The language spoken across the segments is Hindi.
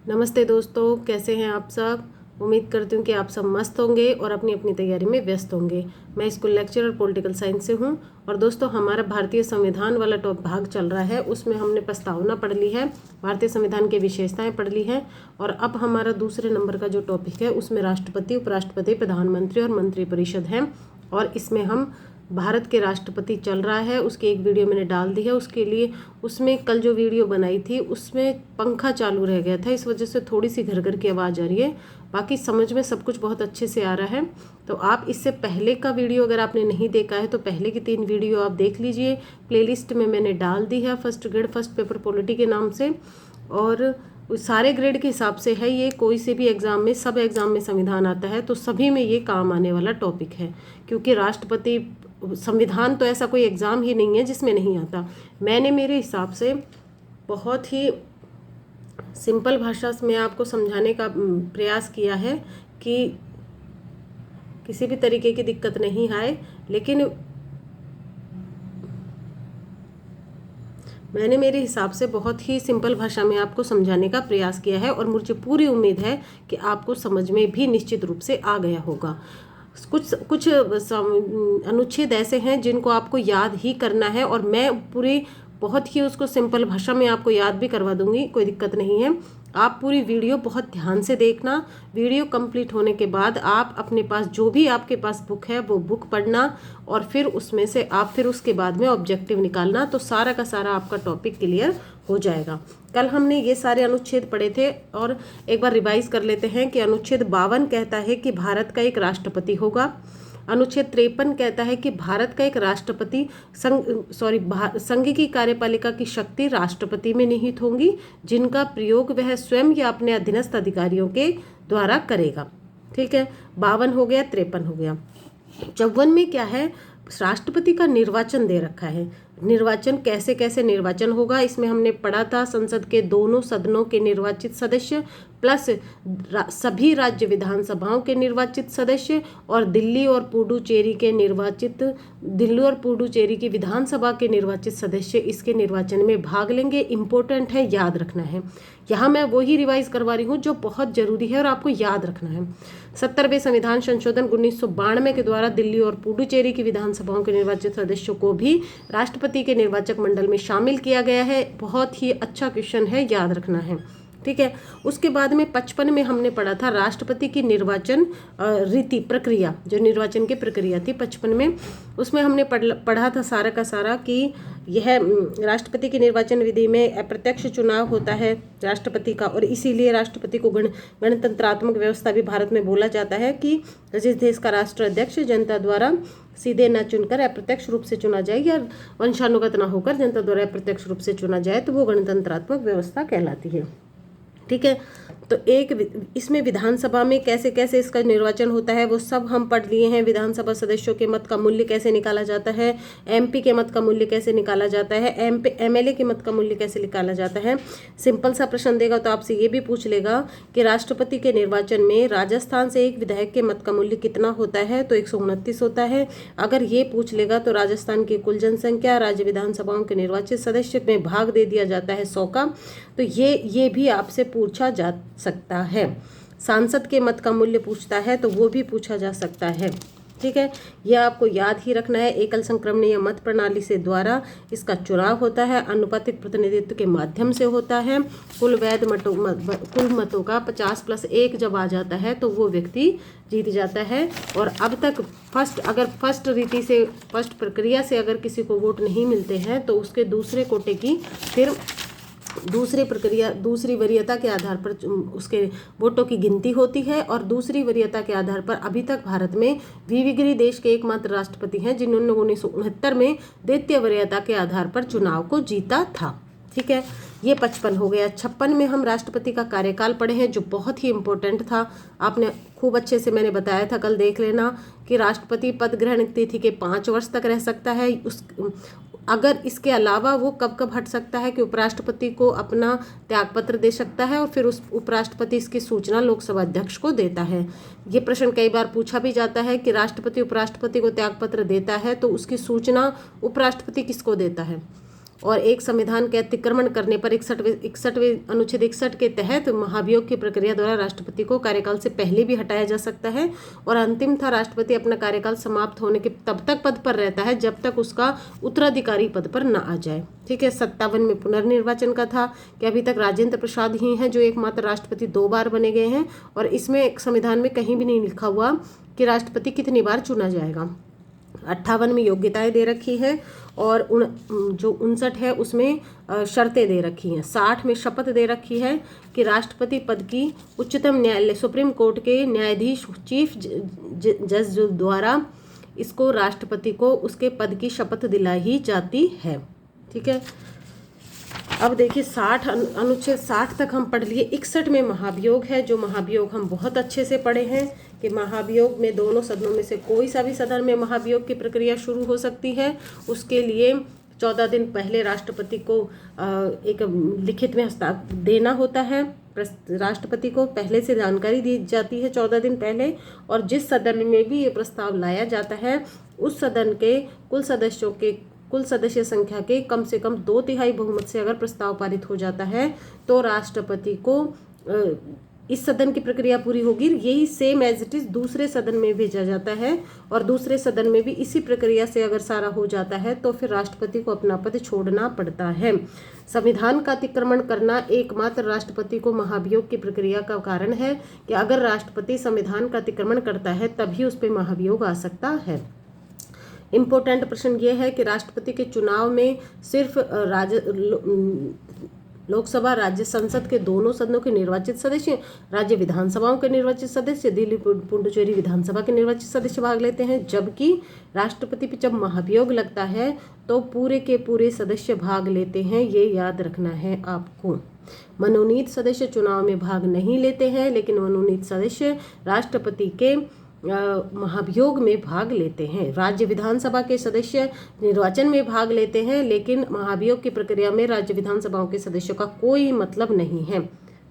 नमस्ते दोस्तों, कैसे हैं आप सब। उम्मीद करती हूँ कि आप सब मस्त होंगे और अपनी अपनी तैयारी में व्यस्त होंगे। मैं स्कूल लेक्चरर पॉलिटिकल साइंस से हूँ और दोस्तों हमारा भारतीय संविधान वाला टॉप भाग चल रहा है। उसमें हमने प्रस्तावना पढ़ ली है, भारतीय संविधान की विशेषताएं पढ़ ली हैं और अब हमारा दूसरे नंबर का जो टॉपिक है उसमें राष्ट्रपति, उपराष्ट्रपति, प्रधानमंत्री और मंत्रिपरिषद है। और इसमें हम भारत के राष्ट्रपति चल रहा है, उसकी एक वीडियो मैंने डाल दी है। उसके लिए उसमें कल जो वीडियो बनाई थी उसमें पंखा चालू रह गया था, इस वजह से थोड़ी सी घर घर की आवाज़ आ रही है। बाकी समझ में सब कुछ बहुत अच्छे से आ रहा है। तो आप इससे पहले का वीडियो अगर आपने नहीं देखा है तो पहले की 3 वीडियो आप देख लीजिए, प्लेलिस्ट में मैंने डाल दी है। First grade first paper polity के नाम से, और सारे ग्रेड के हिसाब से है ये। कोई से भी एग्ज़ाम में, सब एग्ज़ाम में संविधान आता है तो सभी में ये काम आने वाला टॉपिक है, क्योंकि राष्ट्रपति संविधान तो ऐसा कोई एग्ज़ाम ही नहीं है जिसमें नहीं आता। मैंने मेरे हिसाब से बहुत ही सिंपल भाषा में आपको समझाने का प्रयास किया है कि किसी भी तरीके की दिक्कत नहीं आए, लेकिन मैंने मेरे हिसाब से बहुत ही सिंपल भाषा में आपको समझाने का प्रयास किया है और मुझे पूरी उम्मीद है कि आपको समझ में भी निश्चित रूप से आ गया होगा। कुछ कुछ अनुच्छेद ऐसे हैं जिनको आपको याद ही करना है और मैं पूरी बहुत ही उसको सिंपल भाषा में आपको याद भी करवा दूंगी, कोई दिक्कत नहीं है। आप पूरी वीडियो बहुत ध्यान से देखना। वीडियो कंप्लीट होने के बाद आप अपने पास जो भी आपके पास बुक है वो बुक पढ़ना और फिर उसमें से आप फिर उसके बाद में ऑब्जेक्टिव निकालना, तो सारा का सारा आपका टॉपिक क्लियर हो जाएगा। कल हमने ये सारे अनुच्छेद पढ़े थे और एक बार रिवाइज कर लेते हैं कि अनुच्छेद 52 कहता है कि भारत का एक राष्ट्रपति होगा। अनुच्छेद 53 कहता है कि भारत का एक राष्ट्रपति संघ की कार्यपालिका की शक्ति राष्ट्रपति में निहित होंगी, जिनका प्रयोग वह स्वयं या अपने अधीनस्थ अधिकारियों के द्वारा करेगा। ठीक है, 52 हो गया, 53 हो गया। 54 में क्या है, राष्ट्रपति का निर्वाचन दे रखा है। निर्वाचन कैसे कैसे निर्वाचन होगा इसमें हमने पढ़ा था। संसद के दोनों सदनों के निर्वाचित सदस्य प्लस सभी राज्य विधानसभाओं के निर्वाचित सदस्य और दिल्ली और पुडुचेरी की विधानसभा के निर्वाचित सदस्य इसके निर्वाचन में भाग लेंगे। इम्पोर्टेंट है, याद रखना है। यहाँ मैं वही रिवाइज करवा रही हूँ जो बहुत जरूरी है और आपको याद रखना है। 70वें संविधान संशोधन 1992 के द्वारा दिल्ली और पुडुचेरी की विधानसभाओं के निर्वाचित सदस्यों को भी राष्ट्रपति के निर्वाचक मंडल में शामिल किया गया है। बहुत ही अच्छा क्वेश्चन है, याद रखना है। ठीक है, उसके बाद में 55 में हमने पढ़ा था राष्ट्रपति की निर्वाचन रीति प्रक्रिया, जो निर्वाचन की प्रक्रिया थी 55 में। उसमें हमने पढ़ा था सारा का सारा कि यह राष्ट्रपति की निर्वाचन विधि में अप्रत्यक्ष चुनाव होता है राष्ट्रपति का, और इसीलिए राष्ट्रपति को गणतंत्रात्मक व्यवस्था भी भारत में बोला जाता है कि जिस देश का राष्ट्राध्यक्ष जनता द्वारा सीधे न चुनकर अप्रत्यक्ष रूप से चुना जाए या वंशानुगत न होकर जनता द्वारा अप्रत्यक्ष रूप से चुना जाए तो वो गणतंत्रात्मक व्यवस्था कहलाती है। ठीक है, तो इसमें विधानसभा में कैसे कैसे इसका निर्वाचन होता है वो सब हम पढ़ लिए हैं। विधानसभा सदस्यों के मत का मूल्य कैसे निकाला जाता है, एमपी के मत का मूल्य कैसे निकाला जाता है, एमएलए के मत का मूल्य कैसे निकाला जाता है। सिंपल सा प्रश्न देगा तो आपसे ये भी पूछ लेगा कि राष्ट्रपति के निर्वाचन में राजस्थान से एक विधायक के मत का मूल्य कितना होता है, तो 129 होता है। अगर ये पूछ लेगा तो राजस्थान की कुल जनसंख्या राज्य विधानसभाओं के निर्वाचित सदस्य में भाग दे दिया जाता है 100 का, तो ये भी आपसे पूछा जा सकता है। सांसद के मत का मूल्य पूछता है तो वो भी पूछा जा सकता है। ठीक है, यह आपको याद ही रखना है। एकल संक्रमणीय मत प्रणाली से द्वारा इसका चुनाव होता है, अनुपातिक प्रतिनिधित्व के माध्यम से होता है। कुल मतों का 50+1 जब आ जाता है तो वो व्यक्ति जीत जाता है। और अब तक फर्स्ट प्रक्रिया से अगर किसी को वोट नहीं मिलते हैं तो उसके दूसरे कोटे की फिर दूसरी वरीयता के आधार पर उसके वोटों की गिनती होती है। और दूसरी वरीयता के आधार पर अभी तक भारत में वी गिरि देश के एकमात्र राष्ट्रपति हैं जिन्होंने 1969 में द्वितीय वरीयता के आधार पर चुनाव को जीता था। ठीक है, ये 55 हो गया। 56 में हम राष्ट्रपति का कार्यकाल पढ़े हैं जो बहुत ही इम्पोर्टेंट था। आपने खूब अच्छे से मैंने बताया था, कल देख लेना कि राष्ट्रपति पद ग्रहण तिथि के 5 वर्ष तक रह सकता है। अगर इसके अलावा वो कब कब हट सकता है कि उपराष्ट्रपति को अपना त्यागपत्र दे सकता है और फिर उस उपराष्ट्रपति इसकी सूचना लोकसभा अध्यक्ष को देता है। ये प्रश्न कई बार पूछा भी जाता है कि राष्ट्रपति उपराष्ट्रपति को त्यागपत्र देता है तो उसकी सूचना उपराष्ट्रपति किसको देता है, और एक संविधान के अतिक्रमण करने पर 61वें अनुच्छेद 61 के तहत महाभियोग की प्रक्रिया द्वारा राष्ट्रपति को कार्यकाल से पहले भी हटाया जा सकता है। और अंतिम था, राष्ट्रपति अपना कार्यकाल समाप्त होने के तब तक पद पर रहता है जब तक उसका उत्तराधिकारी पद पर न आ जाए। ठीक है। 57 में पुनर्निर्वाचन का था कि अभी तक राजेंद्र प्रसाद ही हैं जो एकमात्र राष्ट्रपति 2 बार बने गए हैं, और इसमें एक संविधान में कहीं भी नहीं लिखा हुआ कि राष्ट्रपति कितनी बार चुना जाएगा। 58 में योग्यताएं दे रखी है, और जो 59 है उसमें शर्तें दे रखी हैं। 60 में शपथ दे रखी है कि राष्ट्रपति पद की उच्चतम न्यायालय सुप्रीम कोर्ट के न्यायाधीश चीफ जज द्वारा इसको राष्ट्रपति को उसके पद की शपथ दिलाई जाती है। ठीक है। अब देखिए 60 अनुच्छेद 60 तक हम पढ़ लिए। 61 में महाभियोग है, जो महाभियोग हम बहुत अच्छे से पढ़े हैं कि महाभियोग में दोनों सदनों में से कोई सा भी सदन में महाभियोग की प्रक्रिया शुरू हो सकती है। उसके लिए 14 दिन पहले राष्ट्रपति को एक लिखित में हस्ताक्षर देना होता है। राष्ट्रपति को पहले से जानकारी दी जाती है 14 दिन पहले, और जिस सदन में भी ये प्रस्ताव लाया जाता है उस सदन के कुल सदस्य संख्या के कम से कम 2/3 बहुमत से अगर प्रस्ताव पारित हो जाता है तो राष्ट्रपति को इस सदन की प्रक्रिया पूरी होगी। यही सेम एज इट इज दूसरे सदन में भेजा जाता है, और दूसरे सदन में भी इसी प्रक्रिया से अगर सारा हो जाता है तो फिर राष्ट्रपति को अपना पद छोड़ना पड़ता है। संविधान का अतिक्रमण करना एकमात्र राष्ट्रपति को महाभियोग की प्रक्रिया का कारण है कि अगर राष्ट्रपति संविधान का अतिक्रमण करता है तभी उस पर महाभियोग आ सकता है। इम्पोर्टेंट प्रश्न ये है कि राष्ट्रपति के चुनाव में सिर्फ लोकसभा राज्य संसद के दोनों सदनों के निर्वाचित सदस्य, राज्य विधानसभाओं के निर्वाचित सदस्य, दिल्ली पुडुचेरी विधानसभा के निर्वाचित सदस्य भाग लेते हैं, जबकि राष्ट्रपति पे जब महाभियोग लगता है तो पूरे के पूरे सदस्य भाग लेते हैं। ये याद रखना है आपको। मनोनीत सदस्य चुनाव में भाग नहीं लेते हैं, लेकिन मनोनीत सदस्य राष्ट्रपति के महाभियोग में भाग लेते हैं। राज्य विधानसभा के सदस्य निर्वाचन में भाग लेते हैं, लेकिन महाभियोग की प्रक्रिया में राज्य विधानसभाओं के सदस्यों का कोई मतलब नहीं है।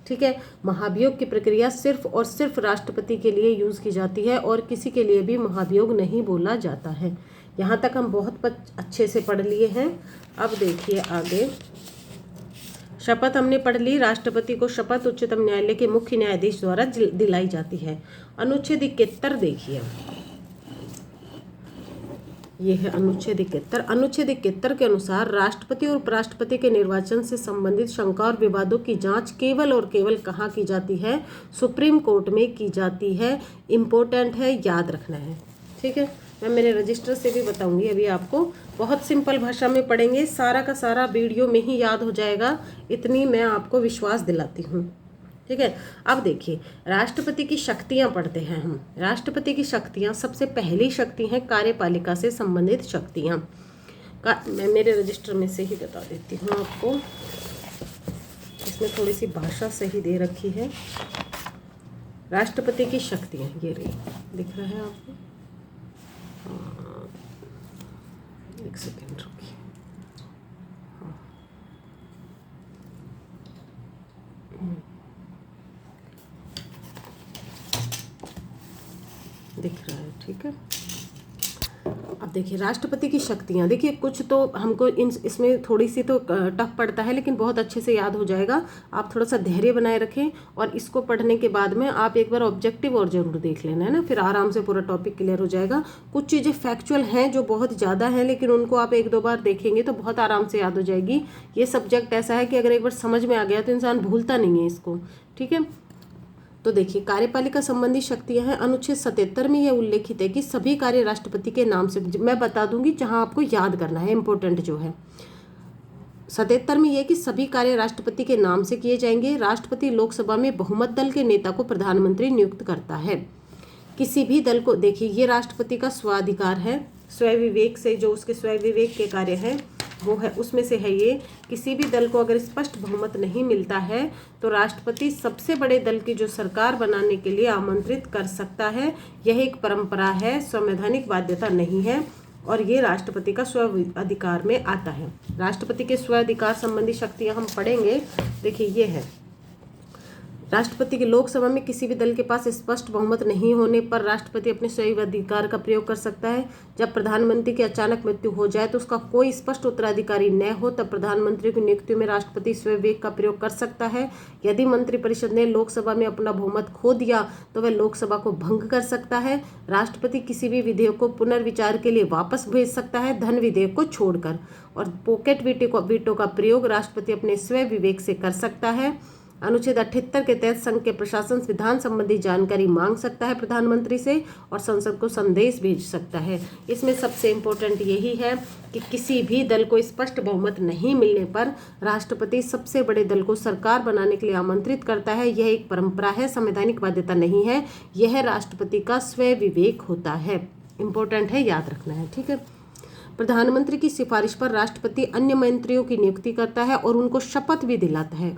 ठीक है। महाभियोग की प्रक्रिया सिर्फ और सिर्फ राष्ट्रपति के लिए यूज की जाती है और किसी के लिए भी महाभियोग नहीं बोला जाता है। यहाँ तक हम बहुत अच्छे से पढ़ लिए हैं। अब देखिए आगे, शपथ हमने पढ़ ली। राष्ट्रपति को शपथ उच्चतम न्यायालय के मुख्य न्यायाधीश द्वारा दिलाई जाती है। अनुच्छेद 71 देखिए, ये है अनुच्छेद 71। अनुच्छेद 71 के अनुसार राष्ट्रपति और उपराष्ट्रपति के निर्वाचन से संबंधित शंका और विवादों की जांच केवल और केवल कहाँ की जाती है? सुप्रीम कोर्ट में की जाती है। इम्पोर्टेंट है, याद रखना है। ठीक है। मैं मेरे रजिस्टर से भी बताऊंगी अभी आपको। बहुत सिंपल भाषा में पढ़ेंगे, सारा का सारा वीडियो में ही याद हो जाएगा, इतनी मैं आपको विश्वास दिलाती हूँ। ठीक है। अब देखिए राष्ट्रपति की शक्तियाँ पढ़ते हैं हम। राष्ट्रपति की शक्तियाँ, सबसे पहली शक्ति है कार्यपालिका से संबंधित शक्तियाँ मैं मेरे रजिस्टर में से ही बता देती हूँ आपको। इसमें थोड़ी सी भाषा सही दे रखी है। राष्ट्रपति की शक्तियाँ ये रही, दिख रहा है आपको? एक सेकेंड रुकिए। दिख रहा है? ठीक है। अब देखिए राष्ट्रपति की शक्तियाँ, देखिए कुछ तो हमको इसमें थोड़ी सी तो टफ पड़ता है, लेकिन बहुत अच्छे से याद हो जाएगा। आप थोड़ा सा धैर्य बनाए रखें, और इसको पढ़ने के बाद में आप एक बार ऑब्जेक्टिव और जरूर देख लेना, है ना, फिर आराम से पूरा टॉपिक क्लियर हो जाएगा। कुछ चीज़ें फैक्चुअल हैं जो बहुत ज़्यादा हैं, लेकिन उनको आप 1-2 बार देखेंगे तो बहुत आराम से याद हो जाएगी। ये सब्जेक्ट ऐसा है कि अगर एक बार समझ में आ गया तो इंसान भूलता नहीं है इसको। ठीक है। तो देखिए कार्यपालिका संबंधी शक्तियां हैं। अनुच्छेद 77 में यह उल्लेखित है कि सभी कार्य राष्ट्रपति के नाम से, मैं बता दूंगी जहां आपको याद करना है, इंपॉर्टेंट जो है 77 में यह कि सभी कार्य राष्ट्रपति के नाम से किए जाएंगे। राष्ट्रपति लोकसभा में बहुमत दल के नेता को प्रधानमंत्री नियुक्त करता है। किसी भी दल को, देखिए ये राष्ट्रपति का स्वाधिकार है, स्वयं विवेक से जो उसके स्वयं विवेक के कार्य हैं वो है, उसमें से है ये, किसी भी दल को अगर स्पष्ट बहुमत नहीं मिलता है तो राष्ट्रपति सबसे बड़े दल की जो सरकार बनाने के लिए आमंत्रित कर सकता है। यह एक परंपरा है, संवैधानिक बाध्यता नहीं है, और ये राष्ट्रपति का स्व अधिकार में आता है। राष्ट्रपति के स्व अधिकार संबंधी शक्तियाँ हम पढ़ेंगे। देखिए ये है राष्ट्रपति के लोकसभा में किसी भी दल के पास स्पष्ट बहुमत नहीं होने पर राष्ट्रपति अपने स्वैच्छिक का प्रयोग कर सकता है। जब प्रधानमंत्री की अचानक मृत्यु हो जाए तो उसका कोई स्पष्ट उत्तराधिकारी न हो तब प्रधानमंत्री की नियुक्ति में राष्ट्रपति स्वैच्छिक का प्रयोग कर सकता है। यदि मंत्रिपरिषद ने लोकसभा में अपना बहुमत खो दिया तो वह लोकसभा को भंग कर सकता है। राष्ट्रपति किसी भी विधेयक को पुनर्विचार के लिए वापस भेज सकता है, धन विधेयक को छोड़कर। और पॉकेट वीटो का प्रयोग राष्ट्रपति अपने स्वयं विवेक से कर सकता है। अनुच्छेद 78 के तहत संघ के प्रशासन विधान संबंधी जानकारी मांग सकता है प्रधानमंत्री से और संसद को संदेश भेज सकता है। इसमें सबसे इम्पोर्टेंट यही है कि किसी भी दल को स्पष्ट बहुमत नहीं मिलने पर राष्ट्रपति सबसे बड़े दल को सरकार बनाने के लिए आमंत्रित करता है। यह एक परंपरा है, संवैधानिक बाध्यता नहीं है। यह राष्ट्रपति का स्वयं विवेक होता है। इम्पोर्टेंट है, याद रखना है, ठीक है। प्रधानमंत्री की सिफारिश पर राष्ट्रपति अन्य मंत्रियों की नियुक्ति करता है और उनको शपथ भी दिलाता है।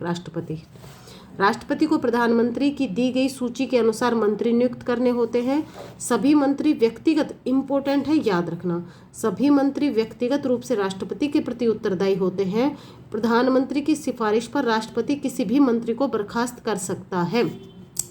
राष्ट्रपति को प्रधानमंत्री की दी गई सूची के अनुसार मंत्री नियुक्त करने होते हैं। सभी मंत्री व्यक्तिगत, इंपॉर्टेंट है, याद रखना, सभी मंत्री व्यक्तिगत रूप से राष्ट्रपति के प्रति उत्तरदायी होते हैं। प्रधानमंत्री की सिफारिश पर राष्ट्रपति किसी भी मंत्री को बर्खास्त कर सकता है।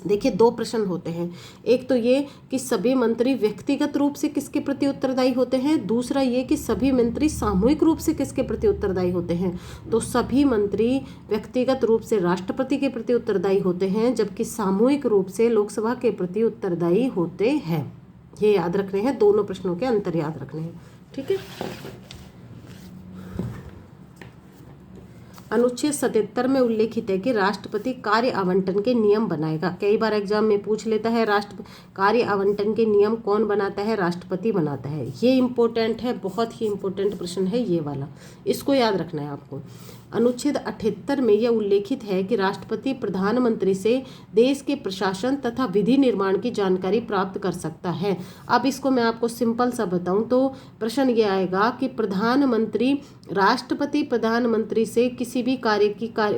देखिए, दो प्रश्न होते हैं, एक तो ये कि सभी मंत्री व्यक्तिगत रूप से किसके प्रति उत्तरदायी होते हैं, दूसरा ये कि सभी मंत्री सामूहिक रूप से किसके प्रति उत्तरदायी होते हैं। तो सभी मंत्री व्यक्तिगत रूप से राष्ट्रपति के प्रति उत्तरदायी होते हैं जबकि सामूहिक रूप से लोकसभा के प्रति उत्तरदायी होते हैं। ये याद रखने हैं, दोनों प्रश्नों के अंतर याद रखने हैं, ठीक है। अनुच्छेद 77 में उल्लेखित है कि राष्ट्रपति कार्य आवंटन के नियम बनाएगा। कई बार एग्जाम में पूछ लेता है, कार्य आवंटन के नियम कौन बनाता है, राष्ट्रपति बनाता है। ये इम्पोर्टेंट है, बहुत ही इम्पोर्टेंट प्रश्न है ये वाला, इसको याद रखना है आपको। अनुच्छेद 78 में यह उल्लेखित है कि राष्ट्रपति प्रधानमंत्री से देश के प्रशासन तथा विधि निर्माण की जानकारी प्राप्त कर सकता है। अब इसको मैं आपको सिंपल सा बताऊं तो प्रश्न ये आएगा कि राष्ट्रपति प्रधानमंत्री से किसी भी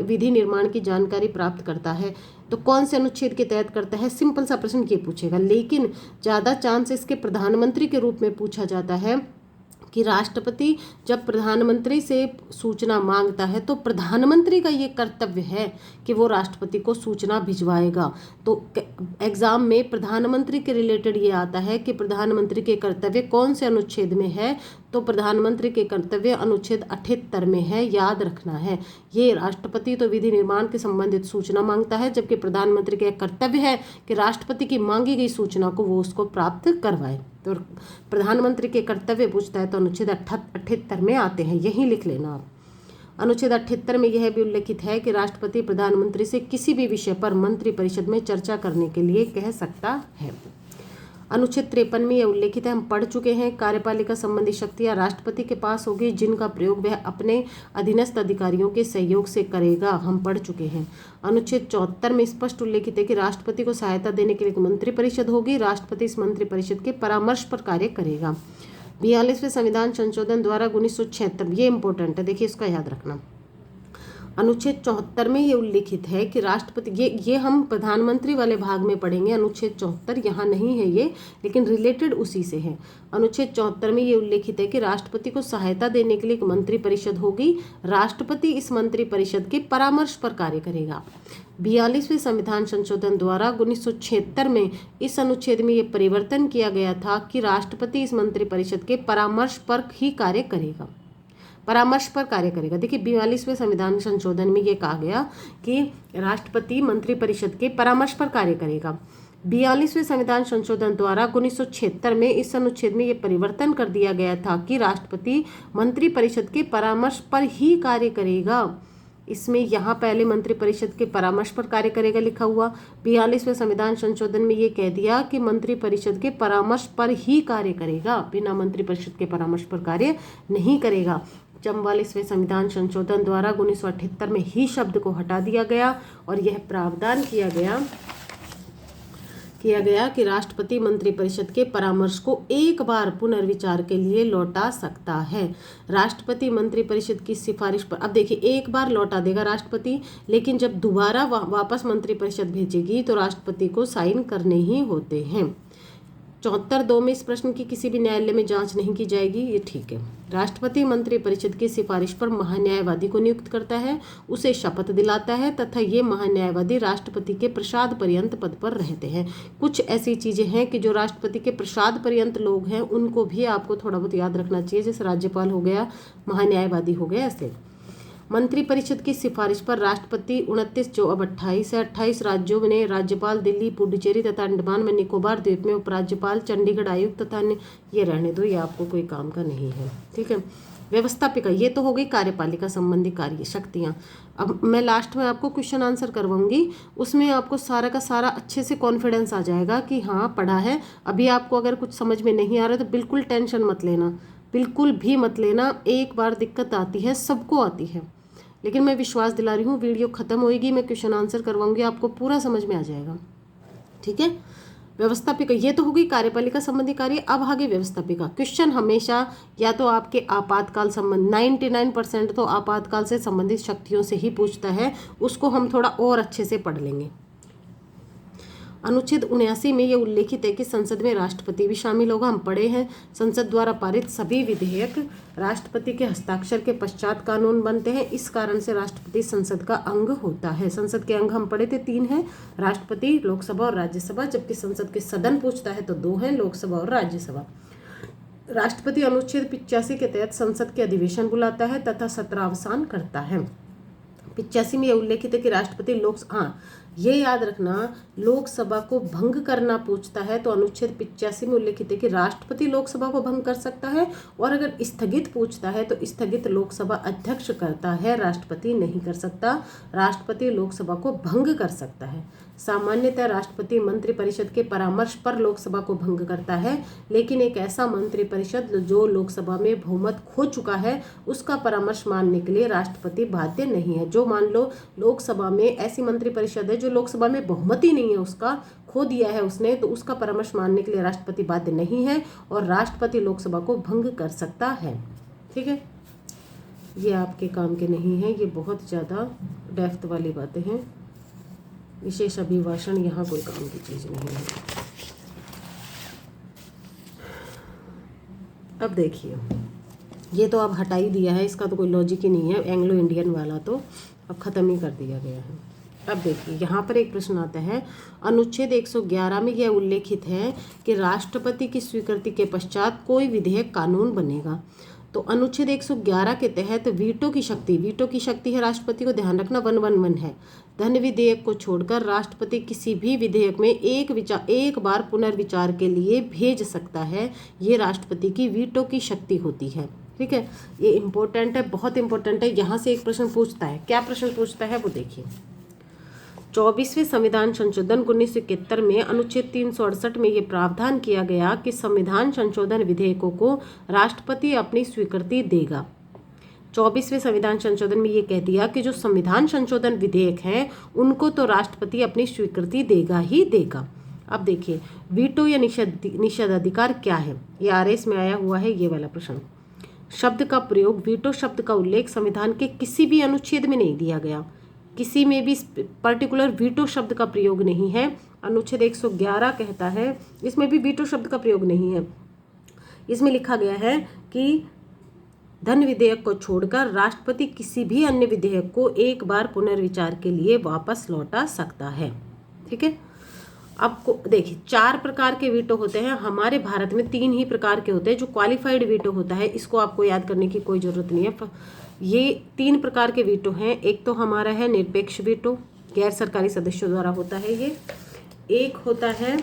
विधि निर्माण की जानकारी प्राप्त करता है तो कौन से अनुच्छेद के तहत करता है, सिंपल सा प्रश्न ये पूछेगा। लेकिन ज़्यादा चांस इसके प्रधानमंत्री के रूप में पूछा जाता है कि राष्ट्रपति जब प्रधानमंत्री से सूचना मांगता है तो प्रधानमंत्री का ये कर्तव्य है कि वो राष्ट्रपति को सूचना भिजवाएगा। तो एग्जाम में प्रधानमंत्री के रिलेटेड ये आता है कि प्रधानमंत्री के कर्तव्य कौन से अनुच्छेद में है, तो प्रधानमंत्री के कर्तव्य अनुच्छेद 78 में है, याद रखना है। ये राष्ट्रपति तो विधि निर्माण के संबंधित सूचना मांगता है जबकि प्रधानमंत्री का कर्तव्य है कि राष्ट्रपति की मांगी गई सूचना को वो उसको प्राप्त करवाए। तो प्रधानमंत्री के कर्तव्य पूछता है तो अनुच्छेद 78 में आते हैं, यही लिख लेना आप। अनुच्छेद 78 में यह भी उल्लेखित है कि राष्ट्रपति प्रधानमंत्री से किसी भी विषय पर मंत्रिपरिषद में चर्चा करने के लिए कह सकता है। अनुच्छेद 53 में यह उल्लेखित है, हम पढ़ चुके हैं, कार्यपालिका संबंधी शक्तियां राष्ट्रपति के पास होगी जिनका प्रयोग वह अपने अधीनस्थ अधिकारियों के सहयोग से करेगा, हम पढ़ चुके हैं। अनुच्छेद 74 में स्पष्ट उल्लेखित है कि राष्ट्रपति को सहायता देने के लिए मंत्रिपरिषद होगी, राष्ट्रपति इस मंत्रिपरिषद के परामर्श पर कार्य करेगा। 42वें संविधान संशोधन द्वारा 1976, ये इंपॉर्टेंट है, देखिए इसका याद रखना। अनुच्छेद 74 में ये उल्लेखित है कि राष्ट्रपति, ये हम प्रधानमंत्री वाले भाग में पढ़ेंगे। अनुच्छेद 74 यहाँ नहीं है ये, लेकिन रिलेटेड उसी से है। अनुच्छेद 74 में ये उल्लेखित है कि राष्ट्रपति को सहायता देने के लिए एक मंत्रिपरिषद होगी, राष्ट्रपति इस मंत्रिपरिषद के परामर्श पर कार्य करेगा। 42वें संविधान संशोधन द्वारा 1976 में इस अनुच्छेद में ये परिवर्तन किया गया था कि राष्ट्रपति इस मंत्रिपरिषद के परामर्श पर ही कार्य करेगा, परामर्श पर कार्य करेगा। देखिए 42वें संविधान संशोधन में ये कहा गया कि राष्ट्रपति मंत्रिपरिषद के परामर्श पर कार्य करेगा। 42वें संविधान संशोधन द्वारा 1976 में इस अनुच्छेद में ये परिवर्तन कर दिया गया था कि राष्ट्रपति मंत्रिपरिषद के परामर्श पर ही कार्य करेगा। इसमें यहाँ पहले मंत्रिपरिषद के परामर्श पर कार्य करेगा लिखा हुआ, 42वें संविधान संशोधन में ये कह दिया कि मंत्रिपरिषद के परामर्श पर ही कार्य करेगा, बिना मंत्रिपरिषद के परामर्श पर कार्य नहीं करेगा। 44वें संविधान संशोधन द्वारा 1978 में ही शब्द को हटा दिया गया और यह प्रावधान किया गया कि राष्ट्रपति मंत्रिपरिषद के परामर्श को एक बार पुनर्विचार के लिए लौटा सकता है। राष्ट्रपति मंत्रिपरिषद की सिफारिश पर, अब देखिए एक बार लौटा देगा राष्ट्रपति, लेकिन जब दोबारा वापस मंत्रिपरिषद भेजेगी तो राष्ट्रपति को साइन करने ही होते हैं। 74(2) में इस प्रश्न की किसी भी न्यायालय में जांच नहीं की जाएगी, ये ठीक है। राष्ट्रपति मंत्रिपरिषद की सिफारिश पर महान्यायवादी को नियुक्त करता है, उसे शपथ दिलाता है तथा ये महान्यायवादी राष्ट्रपति के प्रसाद पर्यंत पद पर रहते हैं। कुछ ऐसी चीजें हैं कि जो राष्ट्रपति के प्रसाद पर्यंत लोग हैं उनको भी आपको थोड़ा बहुत याद रखना चाहिए, जैसे राज्यपाल हो गया, महान्यायवादी हो गया, ऐसे। मंत्रिपरिषद की सिफारिश पर राष्ट्रपति 29 जो अब 28 है 28 राज्यों में राज्यपाल, दिल्ली, पुडुचेरी तथा अंडमान में निकोबार द्वीप में उपराज्यपाल, चंडीगढ़ आयुक्त तथा अन्य, ये रहने दो, ये आपको कोई काम का नहीं है, ठीक है। व्यवस्थापिका, ये तो हो गई कार्यपालिका संबंधी कार्य शक्तियाँ। अब मैं लास्ट में आपको क्वेश्चन आंसर करवाऊंगी, उसमें आपको सारा का सारा अच्छे से कॉन्फिडेंस आ जाएगा कि हाँ पढ़ा है। अभी आपको अगर कुछ समझ में नहीं आ रहा तो बिल्कुल टेंशन मत लेना, बिल्कुल भी मत लेना। एक बार दिक्कत आती है, सबको आती है, लेकिन मैं विश्वास दिला रही हूँ वीडियो खत्म होएगी, मैं क्वेश्चन आंसर करवाऊंगी, आपको पूरा समझ में आ जाएगा, ठीक है। व्यवस्थापिका, ये तो होगी कार्यपालिका संबंधी कार्य। अब आगे व्यवस्थापिका। क्वेश्चन हमेशा या तो आपके आपातकाल संबंध 99% तो आपातकाल से संबंधित शक्तियों से ही पूछता है, उसको हम थोड़ा और अच्छे से पढ़ लेंगे। अनुच्छेद 79 में ये उल्लेखित है कि संसद में राष्ट्रपति भी शामिल होगा, हम पढ़े हैं। संसद द्वारा पारित सभी विधेयक राष्ट्रपति के हस्ताक्षर के पश्चात कानून बनते हैं, इस कारण से राष्ट्रपति संसद का अंग होता है। संसद के अंग हम पढ़े थे 3 हैं, राष्ट्रपति, लोकसभा और राज्यसभा, जबकि संसद के सदन पूछता है तो 2 हैं, लोकसभा और राज्यसभा। राष्ट्रपति अनुच्छेद 85 के तहत संसद के अधिवेशन बुलाता है तथा सत्रावसान करता है। 85 में यह उल्लेखित है कि राष्ट्रपति ये याद रखना, लोकसभा को भंग करना पूछता है तो अनुच्छेद 85 में उल्लेखित है कि राष्ट्रपति लोकसभा को भंग कर सकता है, और अगर स्थगित पूछता है तो स्थगित लोकसभा अध्यक्ष करता है, राष्ट्रपति नहीं कर सकता। राष्ट्रपति लोकसभा को भंग कर सकता है। सामान्यतः राष्ट्रपति मंत्रिपरिषद के परामर्श पर लोकसभा को भंग करता है, लेकिन एक ऐसा मंत्रिपरिषद जो लोकसभा में बहुमत खो चुका है उसका परामर्श मानने के लिए राष्ट्रपति बाध्य नहीं है। जो मान लो लोकसभा में ऐसी मंत्रिपरिषद है जो लोकसभा में बहुमत ही नहीं है, उसका खो दिया है उसने, तो उसका परामर्श मानने के लिए राष्ट्रपति बाध्य नहीं है और राष्ट्रपति लोकसभा को भंग कर सकता है, ठीक है। ये आपके काम के नहीं है, ये बहुत ज़्यादा डेप्थ वाली बातें हैं। विशेष अभिभाषण यहाँ कोई काम की चीज़ नहीं है। अब देखिए, ये तो अब हटा ही दिया है, इसका तो कोई लॉजिक ही नहीं है, एंग्लो इंडियन वाला तो अब ख़त्म ही कर दिया गया है। अब देखिए, यहाँ पर एक प्रश्न आता है, अनुच्छेद 111 में यह उल्लेखित है कि राष्ट्रपति की स्वीकृति के पश्चात कोई विधेयक कानून बनेगा। तो अनुच्छेद 111 के तहत वीटो की शक्ति है राष्ट्रपति को, ध्यान रखना 111 है। धन विधेयक को छोड़कर राष्ट्रपति किसी भी विधेयक में एक बार पुनर्विचार के लिए भेज सकता है, ये राष्ट्रपति की वीटो की शक्ति होती है, ठीक है। ये इंपॉर्टेंट है, बहुत इंपॉर्टेंट है। यहाँ से एक प्रश्न पूछता है, क्या प्रश्न पूछता है वो देखिए। 24वें संविधान संशोधन 1971 में अनुच्छेद 368 में ये प्रावधान किया गया कि संविधान संशोधन विधेयकों को राष्ट्रपति अपनी स्वीकृति देगा। 24वें संविधान संशोधन में ये कह दिया कि जो संविधान संशोधन विधेयक हैं उनको तो राष्ट्रपति अपनी स्वीकृति देगा ही देगा। अब देखिए, वीटो या निषेधाधिकार क्या है, ये आरएस में आया हुआ है ये वाला प्रश्न। शब्द का प्रयोग, वीटो शब्द का उल्लेख संविधान के किसी भी अनुच्छेद में नहीं दिया गया, किसी में भी पर्टिकुलर वीटो शब्द का प्रयोग नहीं है। अनुच्छेद 111 कहता है, इसमें भी वीटो शब्द का प्रयोग नहीं है। इसमें लिखा गया है कि धन विधेयक को छोड़कर राष्ट्रपति किसी भी अन्य विधेयक को एक बार पुनर्विचार के लिए वापस लौटा सकता है, ठीक है। आपको देखिए, 4 प्रकार के वीटो होते हैं, हमारे भारत में 3 ही प्रकार के होते हैं। जो क्वालिफाइड वीटो होता है, इसको आपको याद करने की कोई ज़रूरत नहीं है। ये 3 प्रकार के वीटो हैं। एक तो हमारा है निरपेक्ष वीटो, गैर सरकारी सदस्यों द्वारा होता है ये। एक होता है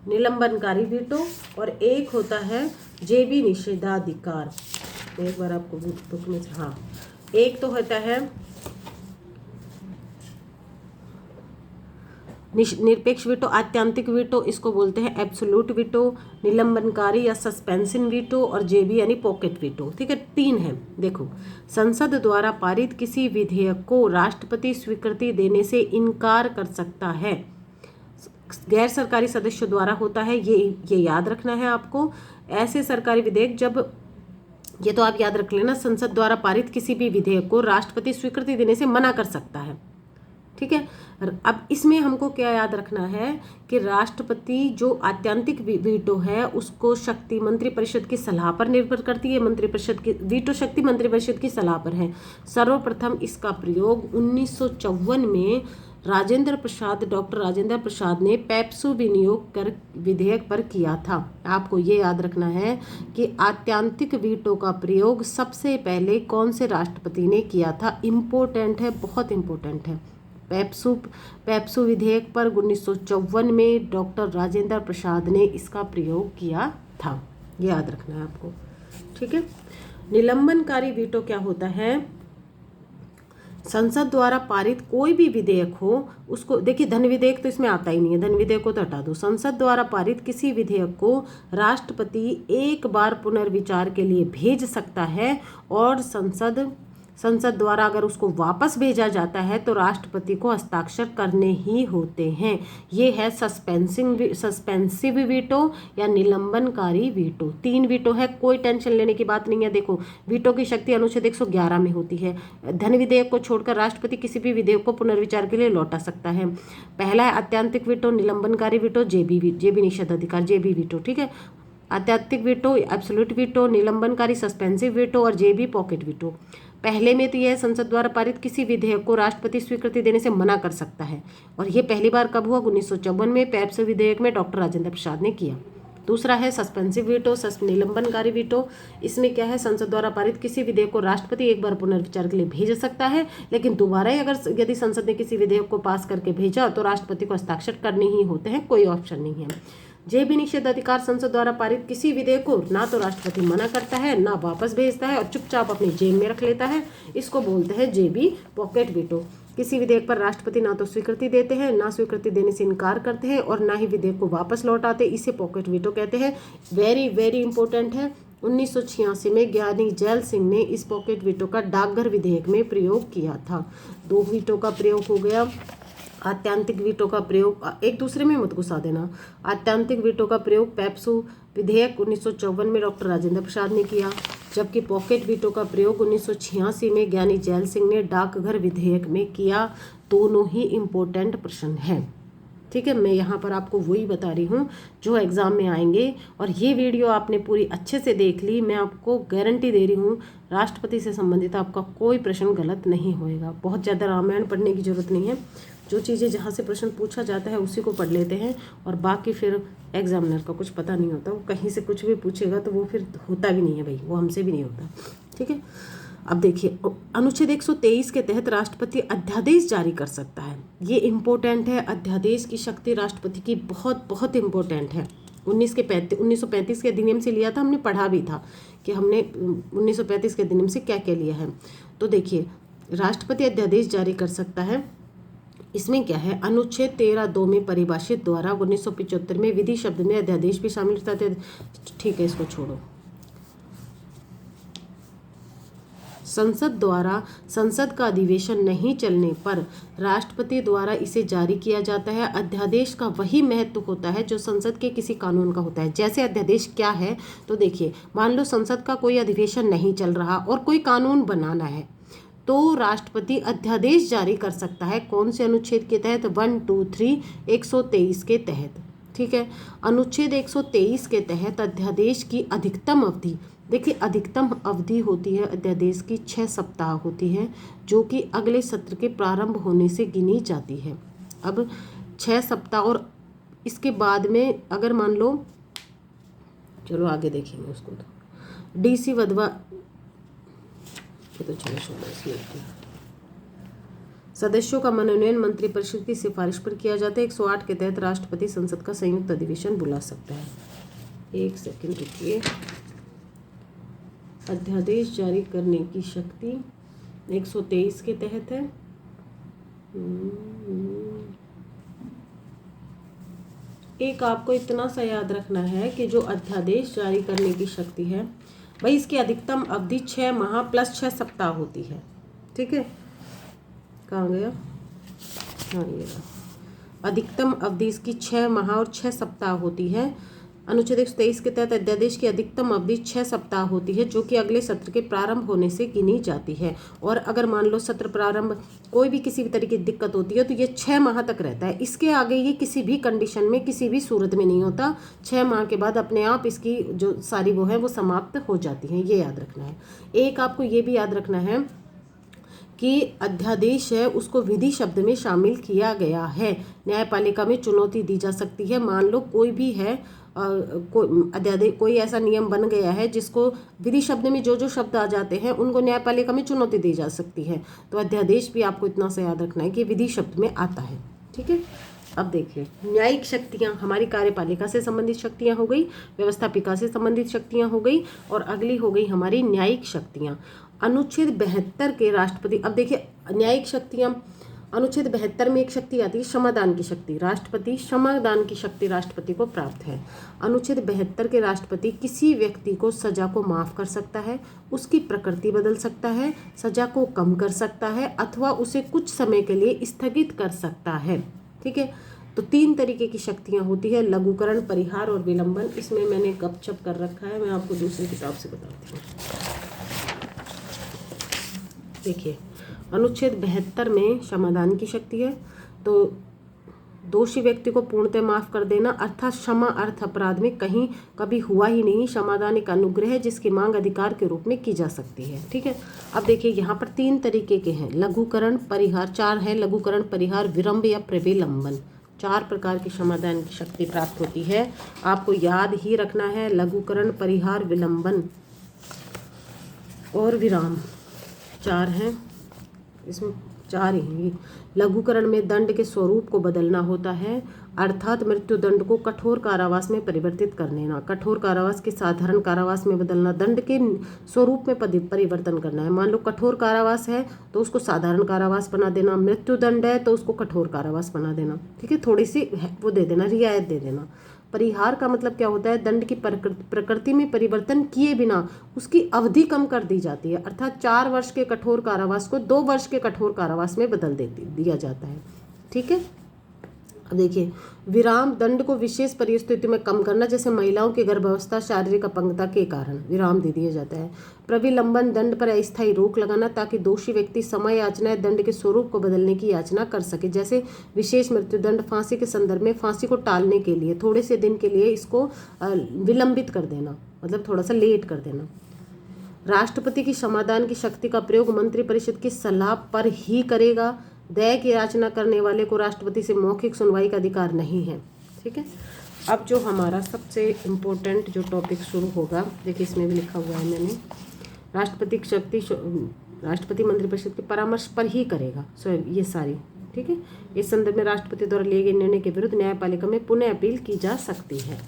निलंबनकारी वीटो और एक होता है जेबी निषेधाधिकार। एक बार आपको बुक में, हाँ, एक तो होता है निरपेक्ष वीटो, आत्यांतिक वीटो, इसको बोलते हैं एब्सोल्यूट वीटो, निलंबनकारी या सस्पेंशन वीटो और जेबी यानी पॉकेट वीटो, ठीक है। 3 है। देखो, संसद द्वारा पारित किसी विधेयक को राष्ट्रपति स्वीकृति देने से इनकार कर सकता है, गैर सरकारी सदस्यों द्वारा होता है, ये याद रखना है आपको। ऐसे सरकारी विधेयक जब, ये तो आप याद रख लेना, संसद द्वारा पारित किसी भी विधेयक को राष्ट्रपति स्वीकृति देने से मना कर सकता है, ठीक है। अब इसमें हमको क्या याद रखना है कि राष्ट्रपति जो आत्यंतिक वीटो है उसको शक्ति मंत्रिपरिषद की सलाह पर निर्भर करती है। मंत्रिपरिषद की वीटो शक्ति मंत्रिपरिषद की सलाह पर है। सर्वप्रथम इसका प्रयोग 1954 में डॉक्टर राजेंद्र प्रसाद ने पेप्सू विनियोग कर विधेयक पर किया था। आपको ये याद रखना है कि आत्यंतिक वीटो का प्रयोग सबसे पहले कौन से राष्ट्रपति ने किया था। इम्पोर्टेंट है, बहुत इम्पोर्टेंट है। पेप्सू विधेयक पर 1954 में डॉक्टर राजेंद्र प्रसाद ने इसका प्रयोग किया था, ये याद रखना है आपको, ठीक है। निलंबनकारी वीटो क्या होता है? संसद द्वारा पारित कोई भी विधेयक हो उसको, देखिए धन विधेयक तो इसमें आता ही नहीं है, धन विधेयक को तो हटा दो। संसद द्वारा पारित किसी विधेयक को राष्ट्रपति एक बार पुनर्विचार के लिए भेज सकता है और संसद द्वारा अगर उसको वापस भेजा जाता है तो राष्ट्रपति को हस्ताक्षर करने ही होते हैं। ये है सस्पेंसिव वीटो या निलंबनकारी वीटो। 3 वीटो है, कोई टेंशन लेने की बात नहीं है। देखो, वीटो की शक्ति अनुच्छेद 111 में होती है। धन विधेयक को छोड़कर राष्ट्रपति किसी भी विधेयक को पुनर्विचार के लिए लौटा सकता है। पहला है आत्यंतिक वीटो, निलंबनकारी वीटो, जेबी निषेधाधिकार, जेबी वीटो, ठीक है। आत्यंतिक वीटो, एब्सोल्यूट वीटो, निलंबनकारी सस्पेंसिव वीटो और जेबी पॉकेट वीटो। पहले में तो यह संसद द्वारा पारित किसी विधेयक को राष्ट्रपति स्वीकृति देने से मना कर सकता है, और ये पहली बार कब हुआ? 1954 में पेप्सू विधेयक में डॉक्टर राजेंद्र प्रसाद ने किया। दूसरा है सस्पेंसिव वीटो, निलंबनकारी वीटो। इसमें क्या है? संसद द्वारा पारित किसी विधेयक को राष्ट्रपति एक बार पुनर्विचार के लिए भेज सकता है, लेकिन दोबारा ही अगर यदि संसद ने किसी विधेयक को पास करके भेजा तो राष्ट्रपति को हस्ताक्षर करने ही होते हैं, कोई ऑप्शन नहीं है। जेबी निषेधाधिकार, संसद द्वारा पारित किसी विधेयक को ना तो राष्ट्रपति मना करता है ना वापस भेजता है और चुपचाप अपनी जेब में रख लेता है, इसको बोलते हैं जेबी पॉकेट वीटो। किसी विधेयक पर राष्ट्रपति ना तो स्वीकृति देते हैं, ना स्वीकृति देने से इनकार करते हैं और ना ही विधेयक को वापस लौटाते, इसे पॉकेट वीटो कहते हैं। वेरी वेरी इंपॉर्टेंट है। 1986 में ज्ञानी जैल सिंह ने इस पॉकेट वीटो का डाकघर विधेयक में प्रयोग किया था। 2 वीटो का प्रयोग हो गया। आत्यंतिक वीटो का प्रयोग, एक दूसरे में मत घुसा देना। आत्यंतिक वीटो का प्रयोग पेप्सू विधेयक 1954 में डॉक्टर राजेंद्र प्रसाद ने किया, जबकि पॉकेट वीटो का प्रयोग 1986 में ज्ञानी जैल सिंह ने डाकघर विधेयक में किया। दोनों ही इम्पोर्टेंट प्रश्न हैं, ठीक है। मैं यहाँ पर आपको वही बता रही हूँ जो एग्ज़ाम में आएंगे, और ये वीडियो आपने पूरी अच्छे से देख ली। मैं आपको गारंटी दे रही हूँ राष्ट्रपति से संबंधित आपका कोई प्रश्न गलत नहीं होएगा। बहुत ज़्यादा रामायण पढ़ने की जरूरत नहीं है, जो चीज़ें जहाँ से प्रश्न पूछा जाता है उसी को पढ़ लेते हैं, और बाकी फिर एग्जामिनर का कुछ पता नहीं होता। वो कहीं से कुछ भी पूछेगा तो वो फिर होता भी नहीं है भाई, वो हमसे भी नहीं होता, ठीक है। अब देखिए, अनुच्छेद 123 के तहत राष्ट्रपति अध्यादेश जारी कर सकता है। ये इम्पोर्टेंट है। अध्यादेश की शक्ति राष्ट्रपति की बहुत बहुत इम्पोर्टेंट है। 1935 के अधिनियम से लिया था, हमने पढ़ा भी था कि हमने 1935 के अधिनियम से क्या क्या लिया है। तो देखिए, राष्ट्रपति अध्यादेश जारी कर सकता है। इसमें क्या है? अनुच्छेद 13(2) में परिभाषित द्वारा 1975 में विधि शब्द में अध्यादेश भी शामिल था। ठीक है, इसको छोड़ो। संसद का अधिवेशन नहीं चलने पर राष्ट्रपति द्वारा इसे जारी किया जाता है। अध्यादेश का वही महत्व होता है जो संसद के किसी कानून का होता है। जैसे अध्यादेश क्या है, तो देखिए, मान लो संसद का कोई अधिवेशन नहीं चल रहा और कोई कानून बनाना है, तो राष्ट्रपति अध्यादेश जारी कर सकता है। कौन से अनुच्छेद के तहत? 1, 2, 3 123 के तहत, ठीक है। अनुच्छेद 123 के तहत अध्यादेश की अधिकतम अवधि, देखिए अधिकतम अवधि होती है अध्यादेश की 6 सप्ताह होती है, जो कि अगले सत्र के प्रारंभ होने से गिनी जाती है। अब 6 सप्ताह, और इसके बाद में अगर मान लो, चलो आगे देखेंगे उसको, तो डीसी वधवा, तो चलो सदस्यों का मनोनयन मंत्रिपरिषद की सिफारिश पर किया जाता है। 108 के तहत राष्ट्रपति संसद का संयुक्त अधिवेशन बुला सकता है। एक सेकंड रुकिए। अध्यादेश जारी करने की शक्ति 123 के तहत है। एक आपको इतना सा याद रखना है कि जो अध्यादेश जारी करने की शक्ति है भाई, इसकी अधिकतम अवधि 6 माह प्लस 6 सप्ताह होती है, ठीक है। कहाँ गया? हाँ, ये अधिकतम अवधि इसकी 6 माह और 6 सप्ताह होती है। अनुच्छेद 123 के तहत अध्यादेश की अधिकतम अवधि 6 सप्ताह होती है, जो कि अगले सत्र के प्रारंभ होने से गिनी जाती है। और अगर मान लो सत्र प्रारंभ कोई भी किसी भी तरीके की दिक्कत होती है तो ये 6 माह तक रहता है। इसके आगे ये किसी भी कंडीशन में किसी भी सूरत में नहीं होता। 6 माह के बाद अपने आप इसकी जो सारी वो है वो समाप्त हो जाती है, ये याद रखना है। एक आपको ये भी याद रखना है कि अध्यादेश है उसको विधि शब्द में शामिल किया गया है। न्यायपालिका में चुनौती दी जा सकती है। मान लो कोई भी है अध्यादेश, कोई ऐसा नियम बन गया है जिसको विधि शब्द में जो जो शब्द आ जाते हैं उनको न्यायपालिका में चुनौती दी जा सकती है। तो अध्यादेश भी आपको इतना सा याद रखना है कि विधि शब्द में आता है। ठीक है, अब देखिए न्यायिक शक्तियां हमारी कार्यपालिका से संबंधित शक्तियां हो गई, व्यवस्थापिका से संबंधित शक्तियां हो गई, और अगली हो गई हमारी न्यायिक शक्तियां। अनुच्छेद 72 के राष्ट्रपति, अब देखिए न्यायिक शक्तियां, अनुच्छेद 72 में एक शक्ति आती है क्षमादान की शक्ति। राष्ट्रपति क्षमादान की शक्ति राष्ट्रपति को प्राप्त है। अनुच्छेद 72 के राष्ट्रपति किसी व्यक्ति को सजा को माफ कर सकता है, उसकी प्रकृति बदल सकता है, सजा को कम कर सकता है, अथवा उसे कुछ समय के लिए स्थगित कर सकता है। ठीक है, तो 3 तरीके की शक्तियां होती है, लघुकरण, परिहार और विलंबन। इसमें मैंने गपशप कर रखा है, मैं आपको दूसरी किताब से बताती हूँ। देखिए अनुच्छेद 72 में क्षमादान की शक्ति है, तो दोषी व्यक्ति को पूर्णतः माफ कर देना, अर्थात क्षमा अर्थ अपराध में कहीं कभी हुआ ही नहीं। क्षमादान एक अनुग्रह है जिसकी मांग अधिकार के रूप में की जा सकती है। ठीक है, अब देखिए यहाँ पर 3 तरीके के हैं, लघुकरण, परिहार, 4 है, लघुकरण, परिहार, विलंब या प्रविलंबन। 4 प्रकार की क्षमादान की शक्ति प्राप्त होती है। आपको याद ही रखना है, लघुकरण, परिहार, विलंबन और विराम 4 हैं, इसमें 4 ही हैं। लघुकरण में दंड के स्वरूप को बदलना होता है, अर्थात मृत्यु दंड को कठोर कारावास में परिवर्तित कर देना, कठोर कारावास के साधारण कारावास में बदलना, दंड के स्वरूप में परिवर्तन करना है। मान लो कठोर कारावास है तो उसको साधारण कारावास बना देना, मृत्यु दंड है तो उसको कठोर कारावास बना देना। ठीक है, थोड़ी सी वो दे देना, रियायत दे देना। परिहार का मतलब क्या होता है, दंड की प्रकृति में परिवर्तन किए बिना उसकी अवधि कम कर दी जाती है, अर्थात 4 वर्ष के कठोर कारावास को 2 वर्ष के कठोर कारावास में बदल दिया जाता है। ठीक है, अब देखिए विराम, दंड को विशेष परिस्थितियों में कम करना, जैसे महिलाओं की गर्भावस्था, शारीरिक अपंगता के कारण विराम दे दिया जाता है। प्रविलंबन, दंड पर अस्थायी रोक लगाना ताकि दोषी व्यक्ति समय याचना दंड के स्वरूप को बदलने की याचना कर सके, जैसे विशेष मृत्यु दंड, फांसी के संदर्भ में फांसी को टालने के लिए थोड़े से दिन के लिए इसको विलंबित कर देना, मतलब थोड़ा सा लेट कर देना। राष्ट्रपति की क्षमादान की शक्ति का प्रयोग मंत्रिपरिषद की सलाह पर ही करेगा। दया की याचना करने वाले को राष्ट्रपति से मौखिक सुनवाई का अधिकार नहीं है। ठीक है, अब जो हमारा सबसे इम्पोर्टेंट जो टॉपिक शुरू होगा, देखिए इसमें भी लिखा हुआ है मैंने, राष्ट्रपति की शक्ति, राष्ट्रपति मंत्रिपरिषद के परामर्श पर ही करेगा। सो ये सारी, ठीक है, इस संदर्भ में राष्ट्रपति द्वारा लिए गए निर्णय के विरुद्ध न्यायपालिका में पुनः अपील की जा सकती है।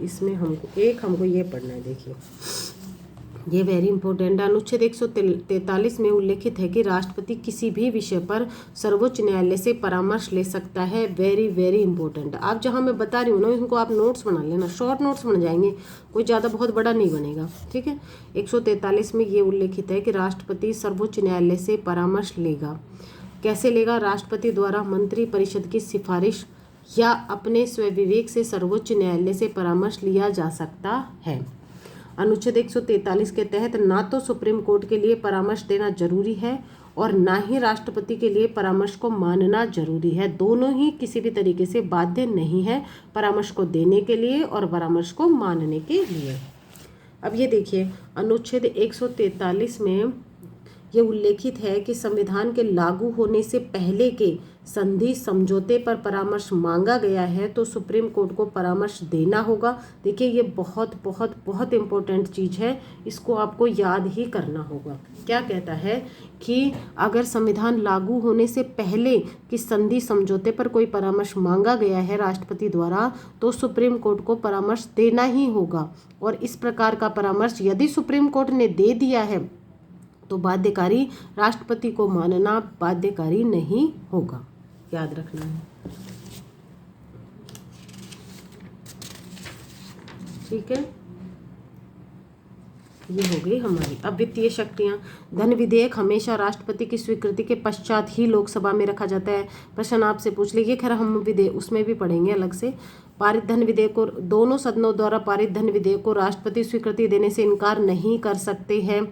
इसमें हमको ये पढ़ना है। देखिए ये वेरी इंपॉर्टेंट है। अनुच्छेद 143 में उल्लेखित है कि राष्ट्रपति किसी भी विषय पर सर्वोच्च न्यायालय से परामर्श ले सकता है। Very very important. आप जहां मैं बता रही हूँ ना, इनको आप नोट्स बना लेना, शॉर्ट नोट्स बन जाएंगे, कोई ज़्यादा बहुत बड़ा नहीं बनेगा। ठीक है, 143 में ये उल्लेखित है कि राष्ट्रपति सर्वोच्च न्यायालय से परामर्श लेगा। कैसे लेगा? राष्ट्रपति द्वारा मंत्रिपरिषद की सिफारिश या अपने स्वविवेक से सर्वोच्च न्यायालय से परामर्श लिया जा सकता है। अनुच्छेद 143 के तहत ना तो सुप्रीम कोर्ट के लिए परामर्श देना जरूरी है और ना ही राष्ट्रपति के लिए परामर्श को मानना जरूरी है। दोनों ही किसी भी तरीके से बाध्य नहीं है परामर्श को देने के लिए और परामर्श को मानने के लिए। अब ये देखिए अनुच्छेद 143 में ये उल्लेखित है कि संविधान के लागू होने से पहले के संधि समझौते पर परामर्श मांगा गया है तो सुप्रीम कोर्ट को परामर्श देना होगा। देखिए ये बहुत बहुत बहुत इम्पोर्टेंट चीज़ है, इसको आपको याद ही करना होगा। क्या कहता है कि अगर संविधान लागू होने से पहले कि संधि समझौते पर कोई परामर्श मांगा गया है राष्ट्रपति द्वारा तो सुप्रीम कोर्ट को परामर्श देना ही होगा, और इस प्रकार का परामर्श यदि सुप्रीम कोर्ट ने दे दिया है तो बाध्यकारी राष्ट्रपति को मानना बाध्यकारी नहीं होगा। याद रखना है। ठीक है, ये हो गई हमारी। अब वित्तीय शक्तियाँ। धन विधेयक हमेशा राष्ट्रपति की स्वीकृति के पश्चात ही लोकसभा में रखा जाता है। प्रश्न आपसे पूछ लीजिए, खैर हम विधेयक उसमें भी पढ़ेंगे अलग से। पारित धन विधेयक को दोनों सदनों द्वारा पारित धन विधेयक को राष्ट्रपति स्वीकृति देने से इनकार नहीं कर सकते हैं।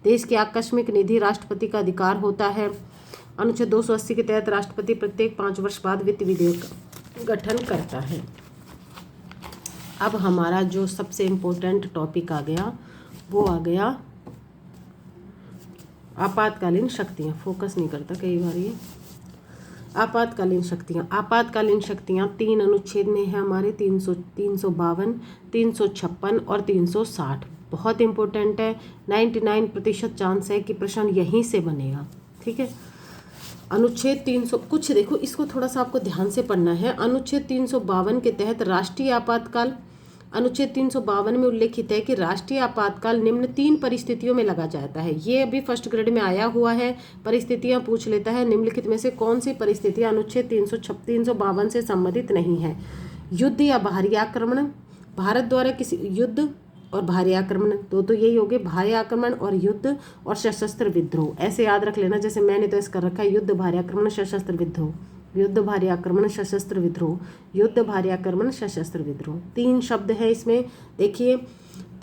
देश की आकस्मिक निधि राष्ट्रपति का अधिकार होता है। अनुच्छेद 280 के तहत राष्ट्रपति प्रत्येक 5 वर्ष बाद वित्त विधेयक गठन करता है। अब हमारा जो सबसे इम्पोर्टेंट टॉपिक आ गया वो आ गया आपातकालीन शक्तियाँ। फोकस नहीं करता कई बार ये। आपातकालीन शक्तियाँ। आपातकालीन शक्तियाँ 3 अनुच्छेद में है हमारे, 352, 356 और 360। बहुत इंपॉर्टेंट है। 99% चांस है कि प्रश्न यहीं से बनेगा। ठीक है। अनुच्छेद 300 कुछ देखो, इसको थोड़ा सा आपको ध्यान से पढ़ना है। अनुच्छेद 352 के तहत राष्ट्रीय आपातकाल, अनुच्छेद 352 में उल्लेखित है कि राष्ट्रीय आपातकाल निम्न 3 परिस्थितियों में लगा जाता है। ये अभी फर्स्ट ग्रेड में आया हुआ है। परिस्थितियां पूछ लेता है, निम्नलिखित में से कौन सी परिस्थितियां अनुच्छेद 352 से संबंधित नहीं है। युद्ध या बाहरी आक्रमण, भारत द्वारा किसी युद्ध और बाहरी आक्रमण, तो यही हो गए, बाहरी आक्रमण और युद्ध और सशस्त्र विद्रोह। ऐसे याद रख लेना, जैसे मैंने तो इसका रखा है, युद्ध, बाहरी आक्रमण, सशस्त्र विद्रोह, युद्ध, भारी आक्रमण, सशस्त्र विद्रोह, युद्ध, भारी आक्रमण, सशस्त्र विद्रोह। 3 शब्द है इसमें। देखिए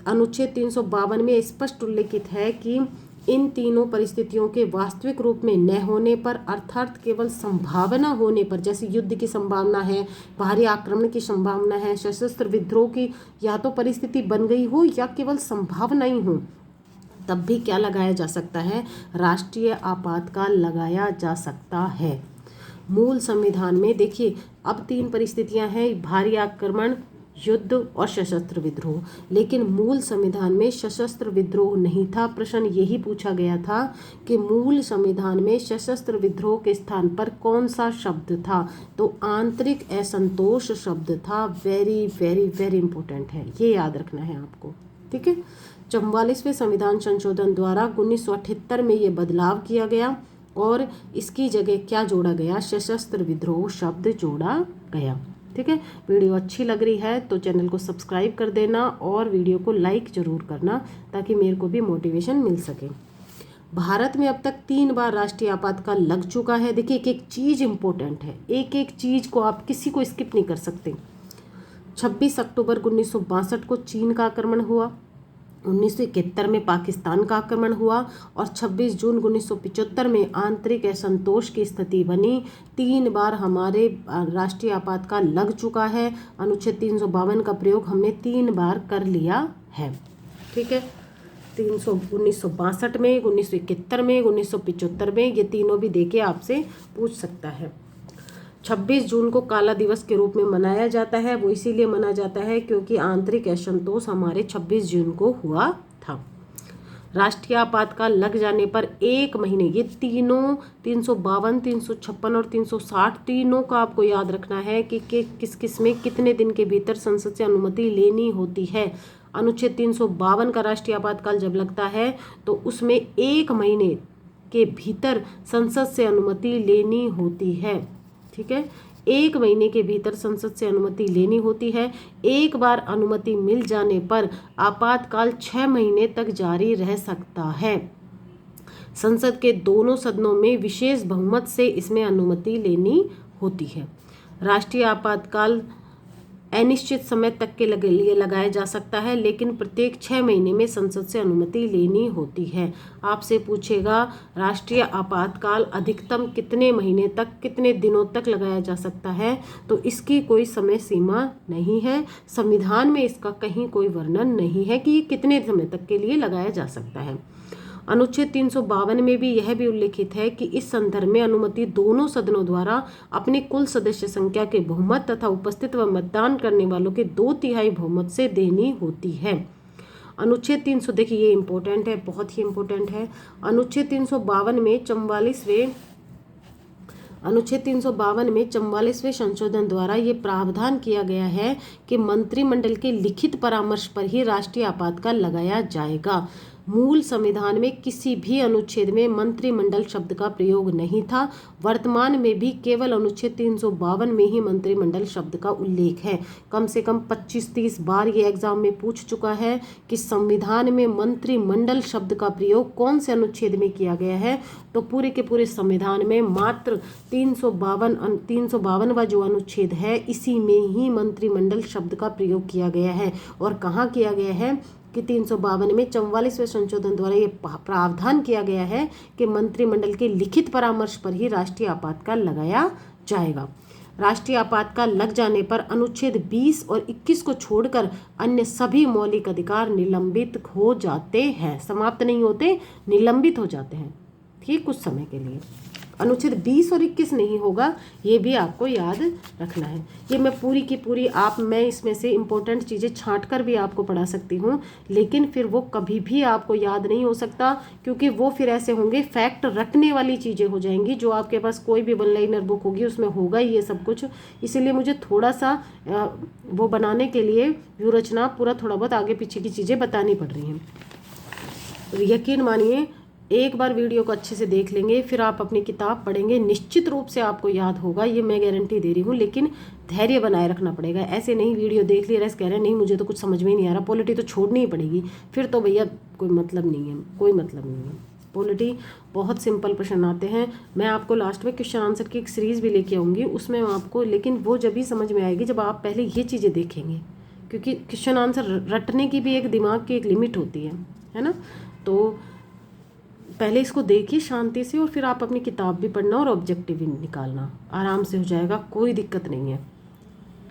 अनुच्छेद 352 में स्पष्ट उल्लेखित है कि इन तीनों परिस्थितियों के वास्तविक रूप में न होने पर, अर्थात केवल संभावना होने पर, जैसे युद्ध की संभावना है, बाहरी आक्रमण की संभावना है, सशस्त्र विद्रोह की या तो परिस्थिति बन गई हो या केवल संभावना ही हो, तब भी क्या लगाया जा सकता है, राष्ट्रीय आपातकाल लगाया जा सकता है। मूल संविधान में देखिए अब 3 परिस्थितियां हैं, भारी आक्रमण, युद्ध और सशस्त्र विद्रोह, लेकिन मूल संविधान में सशस्त्र विद्रोह नहीं था। प्रश्न यही पूछा गया था कि मूल संविधान में सशस्त्र विद्रोह के स्थान पर कौन सा शब्द था, तो आंतरिक असंतोष शब्द था। वेरी वेरी वेरी इंपॉर्टेंट है, ये याद रखना है आपको। ठीक है। 44वें संविधान संशोधन द्वारा 1978 में ये बदलाव किया गया और इसकी जगह क्या जोड़ा गया, सशस्त्र विद्रोह शब्द जोड़ा गया। ठीक है। वीडियो अच्छी लग रही है तो चैनल को सब्सक्राइब कर देना और वीडियो को लाइक जरूर करना ताकि मेरे को भी मोटिवेशन मिल सके। भारत में अब तक 3 बार राष्ट्रीय आपातकाल लग चुका है। देखिए एक एक चीज़ इंपॉर्टेंट है, एक एक चीज़ को आप किसी को स्किप नहीं कर सकते। 26 अक्टूबर 1962 को चीन का आक्रमण हुआ, 1971 में पाकिस्तान का आक्रमण हुआ और 26 जून 1975 में आंतरिक असंतोष की स्थिति बनी। 3 बार हमारे राष्ट्रीय आपातकाल लग चुका है। अनुच्छेद 352 का प्रयोग हमने 3 बार कर लिया है। ठीक है। 1962 में, 1971 में, 1975 में, ये तीनों भी देके आपसे पूछ सकता है। 26 जून को काला दिवस के रूप में मनाया जाता है। वो इसीलिए मनाया जाता है क्योंकि आंतरिक असंतोष हमारे 26 जून को हुआ था। राष्ट्रीय आपातकाल लग जाने पर 1 महीने, ये तीनों 352, 356 और 360 तीनों का आपको याद रखना है कि किस किस में कितने दिन के भीतर संसद से अनुमति लेनी होती है। अनुच्छेद 352 का राष्ट्रीय आपातकाल जब लगता है तो उसमें 1 महीने के भीतर संसद से अनुमति लेनी होती है। ठीक है। 1 महीने के भीतर संसद से अनुमति लेनी होती है। एक बार अनुमति मिल जाने पर आपातकाल 6 महीने तक जारी रह सकता है। संसद के दोनों सदनों में विशेष बहुमत से इसमें अनुमति लेनी होती है। राष्ट्रीय आपातकाल अनिश्चित समय तक के लिए लगाया जा सकता है, लेकिन प्रत्येक 6 महीने में संसद से अनुमति लेनी होती है। आपसे पूछेगा राष्ट्रीय आपातकाल अधिकतम कितने महीने तक, कितने दिनों तक लगाया जा सकता है, तो इसकी कोई समय सीमा नहीं है। संविधान में इसका कहीं कोई वर्णन नहीं है कि ये कितने समय तक के लिए लगाया जा सकता है। अनुच्छेद 352 में भी यह भी उल्लेखित है कि इस संदर्भ में अनुमति दोनों सदनों द्वारा अपनी कुल सदस्य संख्या के बहुमत तथा उपस्थित व मतदान करने वालों के 2/3 बहुमत से देनी होती है। अनुच्छेद 300, देखिए ये इम्पोर्टेंट है, बहुत ही इम्पोर्टेंट है। अनुच्छेद 352 में 44वें संशोधन द्वारा ये प्रावधान किया गया है कि मंत्रिमंडल के लिखित परामर्श पर ही राष्ट्रीय आपातकाल लगाया जाएगा। मूल संविधान में किसी भी अनुच्छेद में मंत्रिमंडल शब्द का प्रयोग नहीं था। वर्तमान में भी केवल अनुच्छेद 352 में ही मंत्रिमंडल शब्द का उल्लेख है। कम से कम 25-30 बार ये एग्जाम में पूछ चुका है कि संविधान में मंत्रिमंडल शब्द का प्रयोग कौन से अनुच्छेद में किया गया है, तो पूरे के पूरे संविधान में मात्र 352वां जो अनुच्छेद है इसी में ही मंत्रिमंडल शब्द का प्रयोग किया गया है। और कहाँ किया गया है कि 352 में 44वें संशोधन द्वारा ये प्रावधान किया गया है कि मंत्रिमंडल के लिखित परामर्श पर ही राष्ट्रीय आपातकाल लगाया जाएगा। राष्ट्रीय आपातकाल लग जाने पर अनुच्छेद 20 और 21 को छोड़कर अन्य सभी मौलिक अधिकार निलंबित हो जाते हैं, समाप्त नहीं होते, निलंबित हो जाते हैं, ठीक, कुछ समय के लिए। अनुच्छेद 20 और 21 नहीं होगा, ये भी आपको याद रखना है। ये मैं पूरी की पूरी मैं इसमें से इम्पोर्टेंट चीज़ें छांट कर भी आपको पढ़ा सकती हूँ, लेकिन फिर वो कभी भी आपको याद नहीं हो सकता, क्योंकि वो फिर ऐसे होंगे फैक्ट रटने वाली चीज़ें हो जाएंगी, जो आपके पास कोई भी वन लाइनर बुक होगी उसमें होगा ही ये सब कुछ। इसीलिए मुझे थोड़ा सा वो बनाने के लिए व्यूरचना पूरा थोड़ा बहुत आगे पीछे की चीज़ें बतानी पड़ रही हैं। तो यकीन मानिए एक बार वीडियो को अच्छे से देख लेंगे, फिर आप अपनी किताब पढ़ेंगे, निश्चित रूप से आपको याद होगा, ये मैं गारंटी दे रही हूँ। लेकिन धैर्य बनाए रखना पड़ेगा। ऐसे नहीं वीडियो देख लिया, कह रहे हैं नहीं मुझे तो कुछ समझ में ही नहीं आ रहा, पॉलिटी तो छोड़नी ही पड़ेगी, फिर तो भैया कोई मतलब नहीं है, कोई मतलब नहीं है। पॉलिटी बहुत सिंपल प्रश्न आते हैं। मैं आपको लास्ट में क्वेश्चन आंसर की एक सीरीज़ भी लेके आऊँगी, उसमें आपको, लेकिन वो जब भी समझ में आएगी जब आप पहले ये चीज़ें देखेंगे, क्योंकि क्वेश्चन आंसर रटने की भी एक दिमाग की एक लिमिट होती है ना। तो पहले इसको देखिए शांति से, और फिर आप अपनी किताब भी पढ़ना और ऑब्जेक्टिव भी निकालना, आराम से हो जाएगा, कोई दिक्कत नहीं है।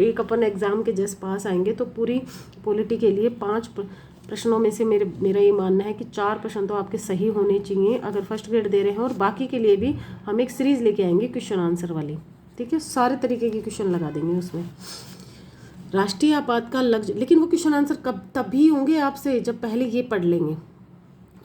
एक अपन एग्ज़ाम के जस्ट पास आएंगे तो पूरी पॉलिटी के लिए 5 प्रश्नों में से मेरा ये मानना है कि 4 प्रश्न तो आपके सही होने चाहिए अगर फर्स्ट ग्रेड दे रहे हैं, और बाकी के लिए भी हम एक सीरीज़ लेके आएंगे क्वेश्चन आंसर वाली, ठीक है, सारे तरीके के क्वेश्चन लगा देंगे उसमें। राष्ट्रीय आपातकाल लेकिन वो क्वेश्चन आंसर तभी होंगे आपसे जब पहले ये पढ़ लेंगे।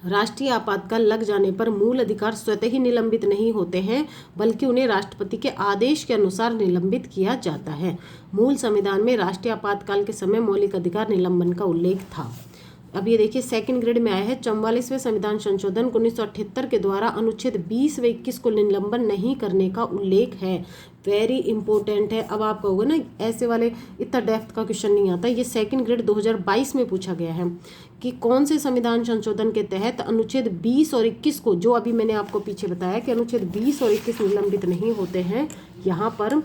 राष्ट्रीय आपातकाल लग जाने पर मूल अधिकार स्वतः ही निलंबित नहीं होते हैं, बल्कि उन्हें राष्ट्रपति के आदेश के अनुसार निलंबित किया जाता है। मूल संविधान में राष्ट्रीय आपातकाल के समय मौलिक अधिकार निलंबन का उल्लेख था। अब ये देखिए सेकंड ग्रेड में आया है, 44वें संविधान संशोधन 1978 के द्वारा अनुच्छेद 20 व 21 को निलंबन नहीं करने का उल्लेख है। वेरी इंपॉर्टेंट है। अब आप कहोगे ना ऐसे वाले इतना डेप्थ का क्वेश्चन नहीं आता, ये सेकंड ग्रेड 2022 में पूछा गया है कि कौन से संविधान संशोधन के तहत अनुच्छेद 20 और 21 को, जो अभी मैंने आपको पीछे बताया कि अनुच्छेद 20 और 21 निलंबित नहीं होते हैं यहाँ पर,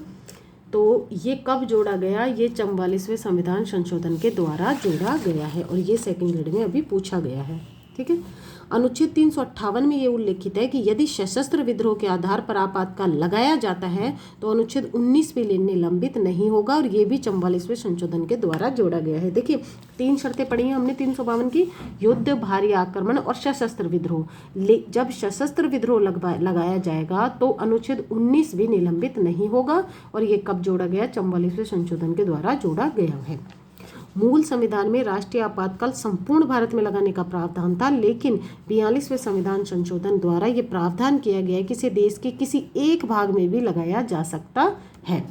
तो ये कब जोड़ा गया, ये 44वें संविधान संशोधन के द्वारा जोड़ा गया है, और ये सेकंड ग्रेड में अभी पूछा गया है, ठीक है। अनुच्छेद 358 में ये उल्लेखित है कि यदि सशस्त्र विद्रोह के आधार पर आपातकाल लगाया जाता है तो अनुच्छेद 19 भी निलंबित नहीं होगा, और ये भी 44वें संशोधन के द्वारा जोड़ा गया है। देखिए 3 शर्तें पढ़ी हैं हमने 352 की, युद्ध, भारी आक्रमण और सशस्त्र विद्रोह। जब सशस्त्र विद्रोह लगाया जाएगा तो अनुच्छेद 19 भी निलंबित नहीं होगा, और ये कब जोड़ा गया, 44वें संशोधन के द्वारा जोड़ा गया है। मूल संविधान में राष्ट्रीय आपातकाल संपूर्ण भारत में लगाने का प्रावधान था, लेकिन 42वें संविधान संशोधन द्वारा ये प्रावधान किया गया है कि इसे देश के किसी एक भाग में भी लगाया जा सकता है।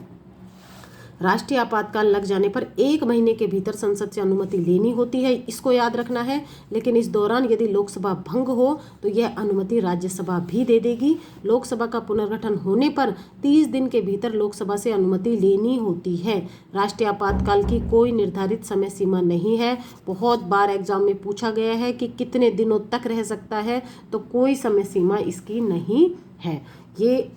राष्ट्रीय आपातकाल लग जाने पर 1 महीने के भीतर संसद से अनुमति लेनी होती है, इसको याद रखना है। लेकिन इस दौरान यदि लोकसभा भंग हो तो यह अनुमति राज्यसभा भी दे देगी। लोकसभा का पुनर्गठन होने पर 30 दिन के भीतर लोकसभा से अनुमति लेनी होती है। राष्ट्रीय आपातकाल की कोई निर्धारित समय सीमा नहीं है। बहुत बार एग्जाम में पूछा गया है कि कितने दिनों तक रह सकता है, तो कोई समय सीमा इसकी नहीं है। ये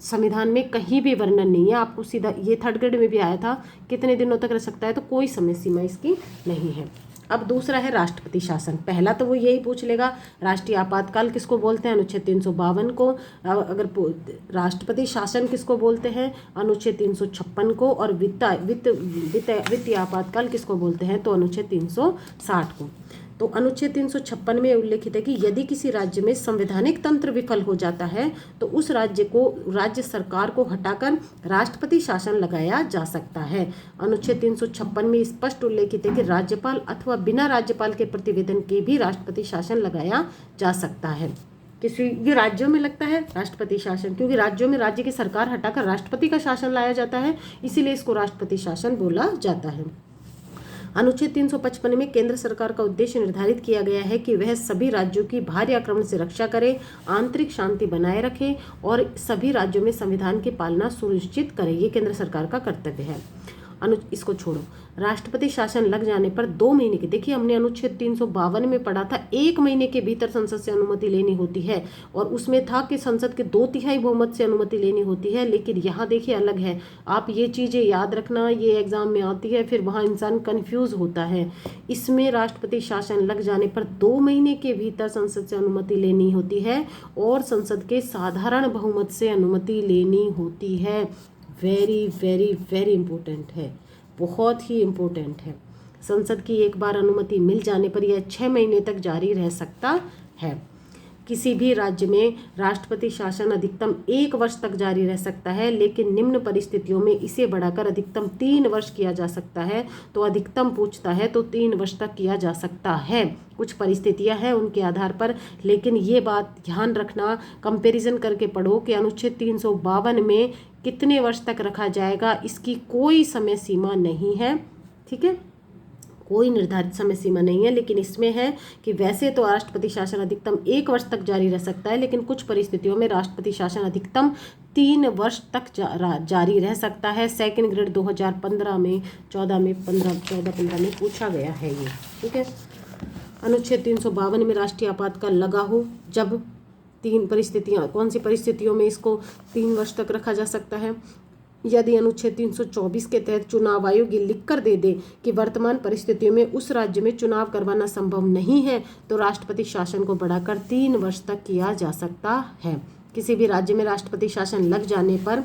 संविधान में कहीं भी वर्णन नहीं है, आपको सीधा, ये थर्ड ग्रेड में भी आया था, कितने दिनों तक रह सकता है, तो कोई समय सीमा इसकी नहीं है। अब दूसरा है राष्ट्रपति शासन। पहला तो वो यही पूछ लेगा राष्ट्रीय आपातकाल किसको बोलते हैं, अनुच्छेद 352 को। अगर राष्ट्रपति शासन किसको बोलते हैं, अनुच्छेद 356 को। और वित्तीय आपातकाल किसको बोलते हैं, तो अनुच्छेद 360 को। तो अनुच्छेद 356 में उल्लेखित है कि यदि किसी राज्य में संवैधानिक तंत्र विफल हो जाता है तो उस राज्य सरकार को हटाकर राष्ट्रपति शासन लगाया जा सकता है। अनुच्छेद 356 में स्पष्ट उल्लेखित है कि राज्यपाल अथवा बिना राज्यपाल के प्रतिवेदन के भी राष्ट्रपति शासन लगाया जा सकता है। किसी राज्यों में लगता है राष्ट्रपति शासन, क्योंकि राज्यों में राज्य की सरकार हटाकर राष्ट्रपति का शासन लाया जाता है, इसीलिए इसको राष्ट्रपति शासन बोला जाता है। अनुच्छेद 355 में केंद्र सरकार का उद्देश्य निर्धारित किया गया है कि वह सभी राज्यों की बाहरी आक्रमण से रक्षा करे, आंतरिक शांति बनाए रखे और सभी राज्यों में संविधान की पालना सुनिश्चित करे। ये केंद्र सरकार का कर्तव्य है। इसको छोड़ो, राष्ट्रपति शासन लग जाने पर 2 महीने के, देखिए हमने अनुच्छेद 352 में पढ़ा था 1 महीने के भीतर संसद से अनुमति लेनी होती है, और उसमें था कि संसद के 2/3 बहुमत से अनुमति लेनी होती है। लेकिन यहाँ देखिए अलग है। आप ये चीज़ें याद रखना, ये एग्जाम में आती है, फिर वहाँ इंसान कंफ्यूज होता है। इसमें राष्ट्रपति शासन लग जाने पर 2 महीने के भीतर संसद से अनुमति लेनी होती है और संसद के साधारण बहुमत से अनुमति लेनी होती है। वेरी वेरी वेरी इम्पोर्टेंट है, बहुत ही इम्पोर्टेंट है। संसद की एक बार अनुमति मिल जाने पर यह 6 महीने तक जारी रह सकता है। किसी भी राज्य में राष्ट्रपति शासन अधिकतम 1 वर्ष तक जारी रह सकता है, लेकिन निम्न परिस्थितियों में इसे बढ़ाकर अधिकतम 3 वर्ष किया जा सकता है। तो अधिकतम पूछता है तो 3 वर्ष तक किया जा सकता है। कुछ परिस्थितियां हैं उनके आधार पर, लेकिन ये बात ध्यान रखना, कंपैरिजन करके पढ़ो कि अनुच्छेद 352 में कितने वर्ष तक रखा जाएगा, इसकी कोई समय सीमा नहीं है। ठीक है, कोई निर्धारित समय सीमा नहीं है, लेकिन इसमें है कि वैसे तो राष्ट्रपति शासन अधिकतम 1 वर्ष तक जारी रह सकता है, लेकिन कुछ परिस्थितियों में राष्ट्रपति शासन अधिकतम 3 वर्ष तक जारी रह सकता है। सेकंड ग्रेड 2015 में 14-15 में पूछा गया है ये। ठीक है, अनुच्छेद 352 में राष्ट्रीय आपातकाल लगा हो जब 3 परिस्थितियाँ, कौन सी परिस्थितियों में इसको 3 वर्ष तक रखा जा सकता है? यदि अनुच्छेद 324 के तहत चुनाव आयोग ये लिख कर दे दे कि वर्तमान परिस्थितियों में उस राज्य में चुनाव करवाना संभव नहीं है, तो राष्ट्रपति शासन को बढ़ाकर 3 वर्ष तक किया जा सकता है। किसी भी राज्य में राष्ट्रपति शासन लग जाने पर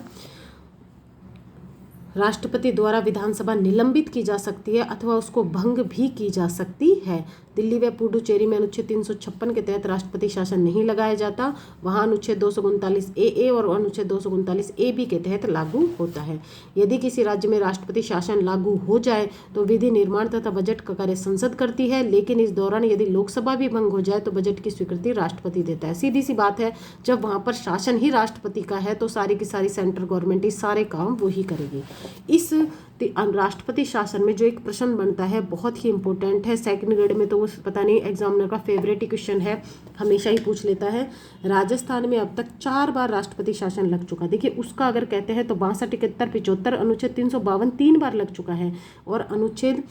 राष्ट्रपति द्वारा विधानसभा निलंबित की जा सकती है अथवा उसको भंग भी की जा सकती है। दिल्ली व पुडुचेरी में अनुच्छेद 356 के तहत राष्ट्रपति शासन नहीं लगाया जाता, वहाँ अनुच्छेद 239 ए और अनुच्छेद 239 ए के तहत लागू होता है। यदि किसी राज्य में राष्ट्रपति शासन लागू हो जाए तो विधि निर्माण तथा बजट का कार्य संसद करती है, लेकिन इस दौरान यदि लोकसभा भी भंग हो जाए तो बजट की स्वीकृति राष्ट्रपति देता है। सीधी सी बात है, जब वहाँ पर शासन ही राष्ट्रपति का है तो सारी की सारी सेंट्रल गवर्नमेंट इस सारे काम वो ही करेगी। इस राष्ट्रपति शासन में जो एक प्रश्न बनता है बहुत ही इंपॉर्टेंट है, सेकंड ग्रेड में तो वो पता नहीं एग्जामिनर का फेवरेट क्वेश्चन है, हमेशा ही पूछ लेता है। राजस्थान में अब तक 4 बार राष्ट्रपति शासन लग चुका। देखिए उसका अगर कहते हैं तो 62, 71, 75, अनुच्छेद 352 3 बार लग चुका है। और अनुच्छेद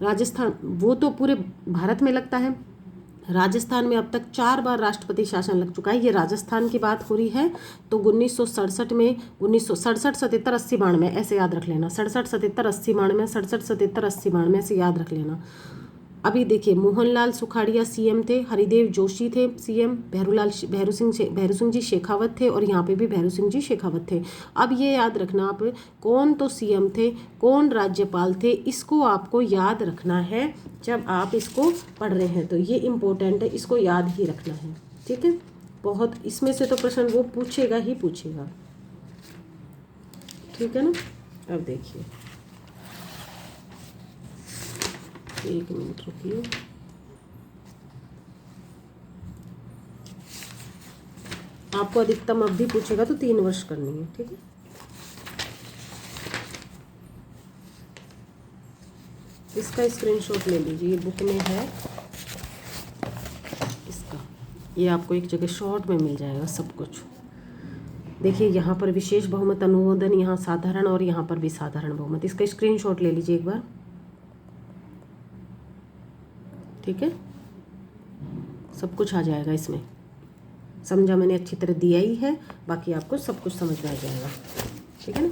राजस्थान वो तो पूरे भारत में लगता है, राजस्थान में अब तक 4 बार राष्ट्रपति शासन लग चुका है। ये राजस्थान की बात हो रही है। तो 1967 में 1967, 77, 80, 92 ऐसे याद रख लेना। 67, 77, 80, 92, 67, 77, 80, 92 ऐसे याद रख लेना। अभी देखिए मोहनलाल सुखाड़िया सीएम थे, हरिदेव जोशी थे सीएम, भैरू सिंह जी शेखावत थे, और यहाँ पे भी भैरू सिंह जी शेखावत थे। अब ये याद रखना आप कौन तो सीएम थे, कौन राज्यपाल थे, इसको आपको याद रखना है जब आप इसको पढ़ रहे हैं। तो ये इम्पोर्टेंट है, इसको याद ही रखना है। ठीक है, बहुत इसमें से तो प्रश्न वो पूछेगा ही पूछेगा। ठीक है ना। अब देखिए, एक मिनट रुकिए। आपको अधिकतम अवधि पूछेगा तो 3 वर्ष करनी है। ठीक है, इसका स्क्रीनशॉट ले लीजिए, ये बुक में है इसका, ये आपको एक जगह शॉर्ट में मिल जाएगा सब कुछ। देखिए यहाँ पर विशेष बहुमत अनुमोदन, यहाँ साधारण और यहाँ पर भी साधारण बहुमत, इसका स्क्रीनशॉट ले लीजिए एक बार। ठीक है, सब कुछ आ जाएगा इसमें, समझा मैंने अच्छी तरह दिया ही है, बाकी आपको सब कुछ समझ में आ जाएगा। ठीक है ना।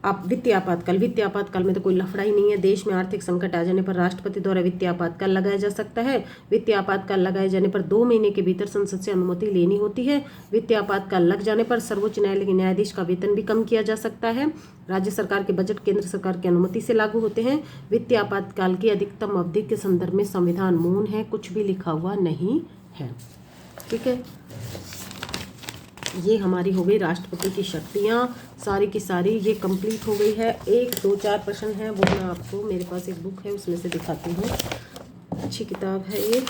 आप वित्तीय आपातकाल में तो कोई लफड़ा ही नहीं है। देश में आर्थिक संकट आ जाने पर राष्ट्रपति द्वारा वित्तीय आपातकाल लगाया जा सकता है। वित्तीय आपातकाल लगाए जाने पर 2 महीने के भीतर संसद से अनुमति लेनी होती है। वित्तीय आपातकाल लग जाने पर सर्वोच्च न्यायालय के न्यायाधीश का वेतन भी कम किया जा सकता है। राज्य सरकार के बजट केंद्र सरकार की अनुमति से लागू होते हैं। वित्तीय आपातकाल की अधिकतम अवधि के संदर्भ में संविधान मौन है, कुछ भी लिखा हुआ नहीं है। ठीक है, ये हमारी हो गई राष्ट्रपति की शक्तियाँ सारी की सारी, ये कंप्लीट हो गई है। 1, 2, 4 प्रश्न है वो मैं आपको, मेरे पास एक बुक है उसमें से दिखाती हूँ, अच्छी किताब है ये।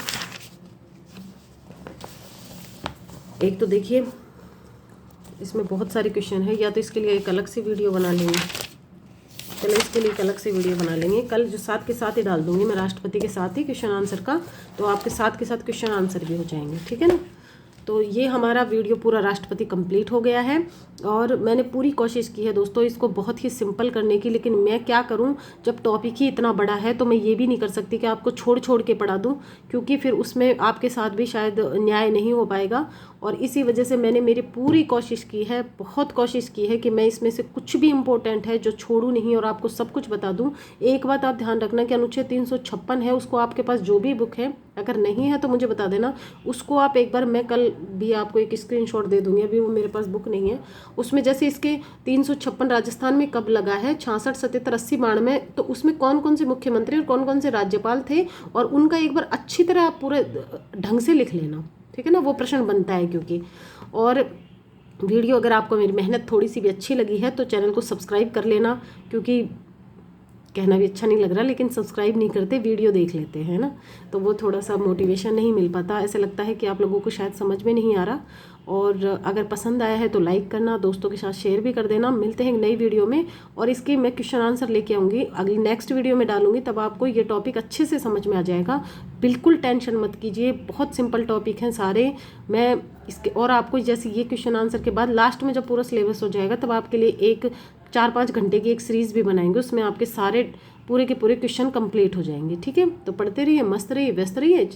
एक तो देखिए इसमें बहुत सारे क्वेश्चन है, या तो इसके लिए एक अलग से वीडियो बना लेंगे, चलो इसके लिए एक अलग से वीडियो बना लेंगे। कल जो साथ के साथ ही डाल दूंगी मैं राष्ट्रपति के साथ ही क्वेश्चन आंसर का, तो आपके साथ के साथ क्वेश्चन आंसर भी हो जाएंगे, ठीक है ना। तो ये हमारा वीडियो पूरा राष्ट्रपति कंप्लीट हो गया है और मैंने पूरी कोशिश की है दोस्तों इसको बहुत ही सिंपल करने की, लेकिन मैं क्या करूं, जब टॉपिक ही इतना बड़ा है तो मैं ये भी नहीं कर सकती कि आपको छोड़ छोड़ के पढ़ा दूं, क्योंकि फिर उसमें आपके साथ भी शायद न्याय नहीं हो पाएगा। और इसी वजह से मैंने मेरी पूरी कोशिश की है, बहुत कोशिश की है कि मैं इसमें से कुछ भी इम्पोर्टेंट है जो छोड़ूं नहीं और आपको सब कुछ बता दूं। एक बात आप ध्यान रखना कि अनुच्छेद 356 है, उसको आपके पास जो भी बुक है, अगर नहीं है तो मुझे बता देना, उसको आप एक बार, मैं कल भी आपको एक स्क्रीनशॉट दे दूंगी, अभी वो मेरे पास बुक नहीं है। उसमें जैसे इसके 356 राजस्थान में कब लगा है, 66, 77, 80, 92, तो उसमें कौन कौन से मुख्यमंत्री और कौन कौन से राज्यपाल थे और उनका एक बार अच्छी तरह आप पूरे ढंग से लिख लेना, ठीक है ना, वो प्रश्न बनता है क्योंकि। और वीडियो अगर आपको मेरी मेहनत थोड़ी सी भी अच्छी लगी है तो चैनल को सब्सक्राइब कर लेना, क्योंकि कहना भी अच्छा नहीं लग रहा लेकिन सब्सक्राइब नहीं करते, वीडियो देख लेते हैं ना, तो वो थोड़ा सा मोटिवेशन नहीं मिल पाता, ऐसा लगता है कि आप लोगों को शायद समझ में नहीं आ रहा। और अगर पसंद आया है तो लाइक करना, दोस्तों के साथ शेयर भी कर देना। मिलते हैं नई वीडियो में और इसके मैं क्वेश्चन आंसर लेके आऊँगी, अगली नेक्स्ट वीडियो में डालूंगी, तब आपको ये टॉपिक अच्छे से समझ में आ जाएगा। बिल्कुल टेंशन मत कीजिए, बहुत सिंपल टॉपिक हैं सारे। मैं इसके और आपको जैसे ये क्वेश्चन आंसर के बाद लास्ट में जब पूरा सिलेबस हो जाएगा तब आपके लिए एक 4-5 घंटे की एक सीरीज़ भी बनाएंगे, उसमें आपके सारे पूरे के पूरे क्वेश्चन कंप्लीट हो जाएंगे, ठीक है। तो पढ़ते रहिए, मस्त रहिए, व्यस्त रहिए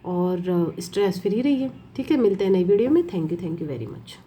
और स्ट्रेस फ्री रहिए, ठीक है। मिलते हैं नई वीडियो में। Thank you very much.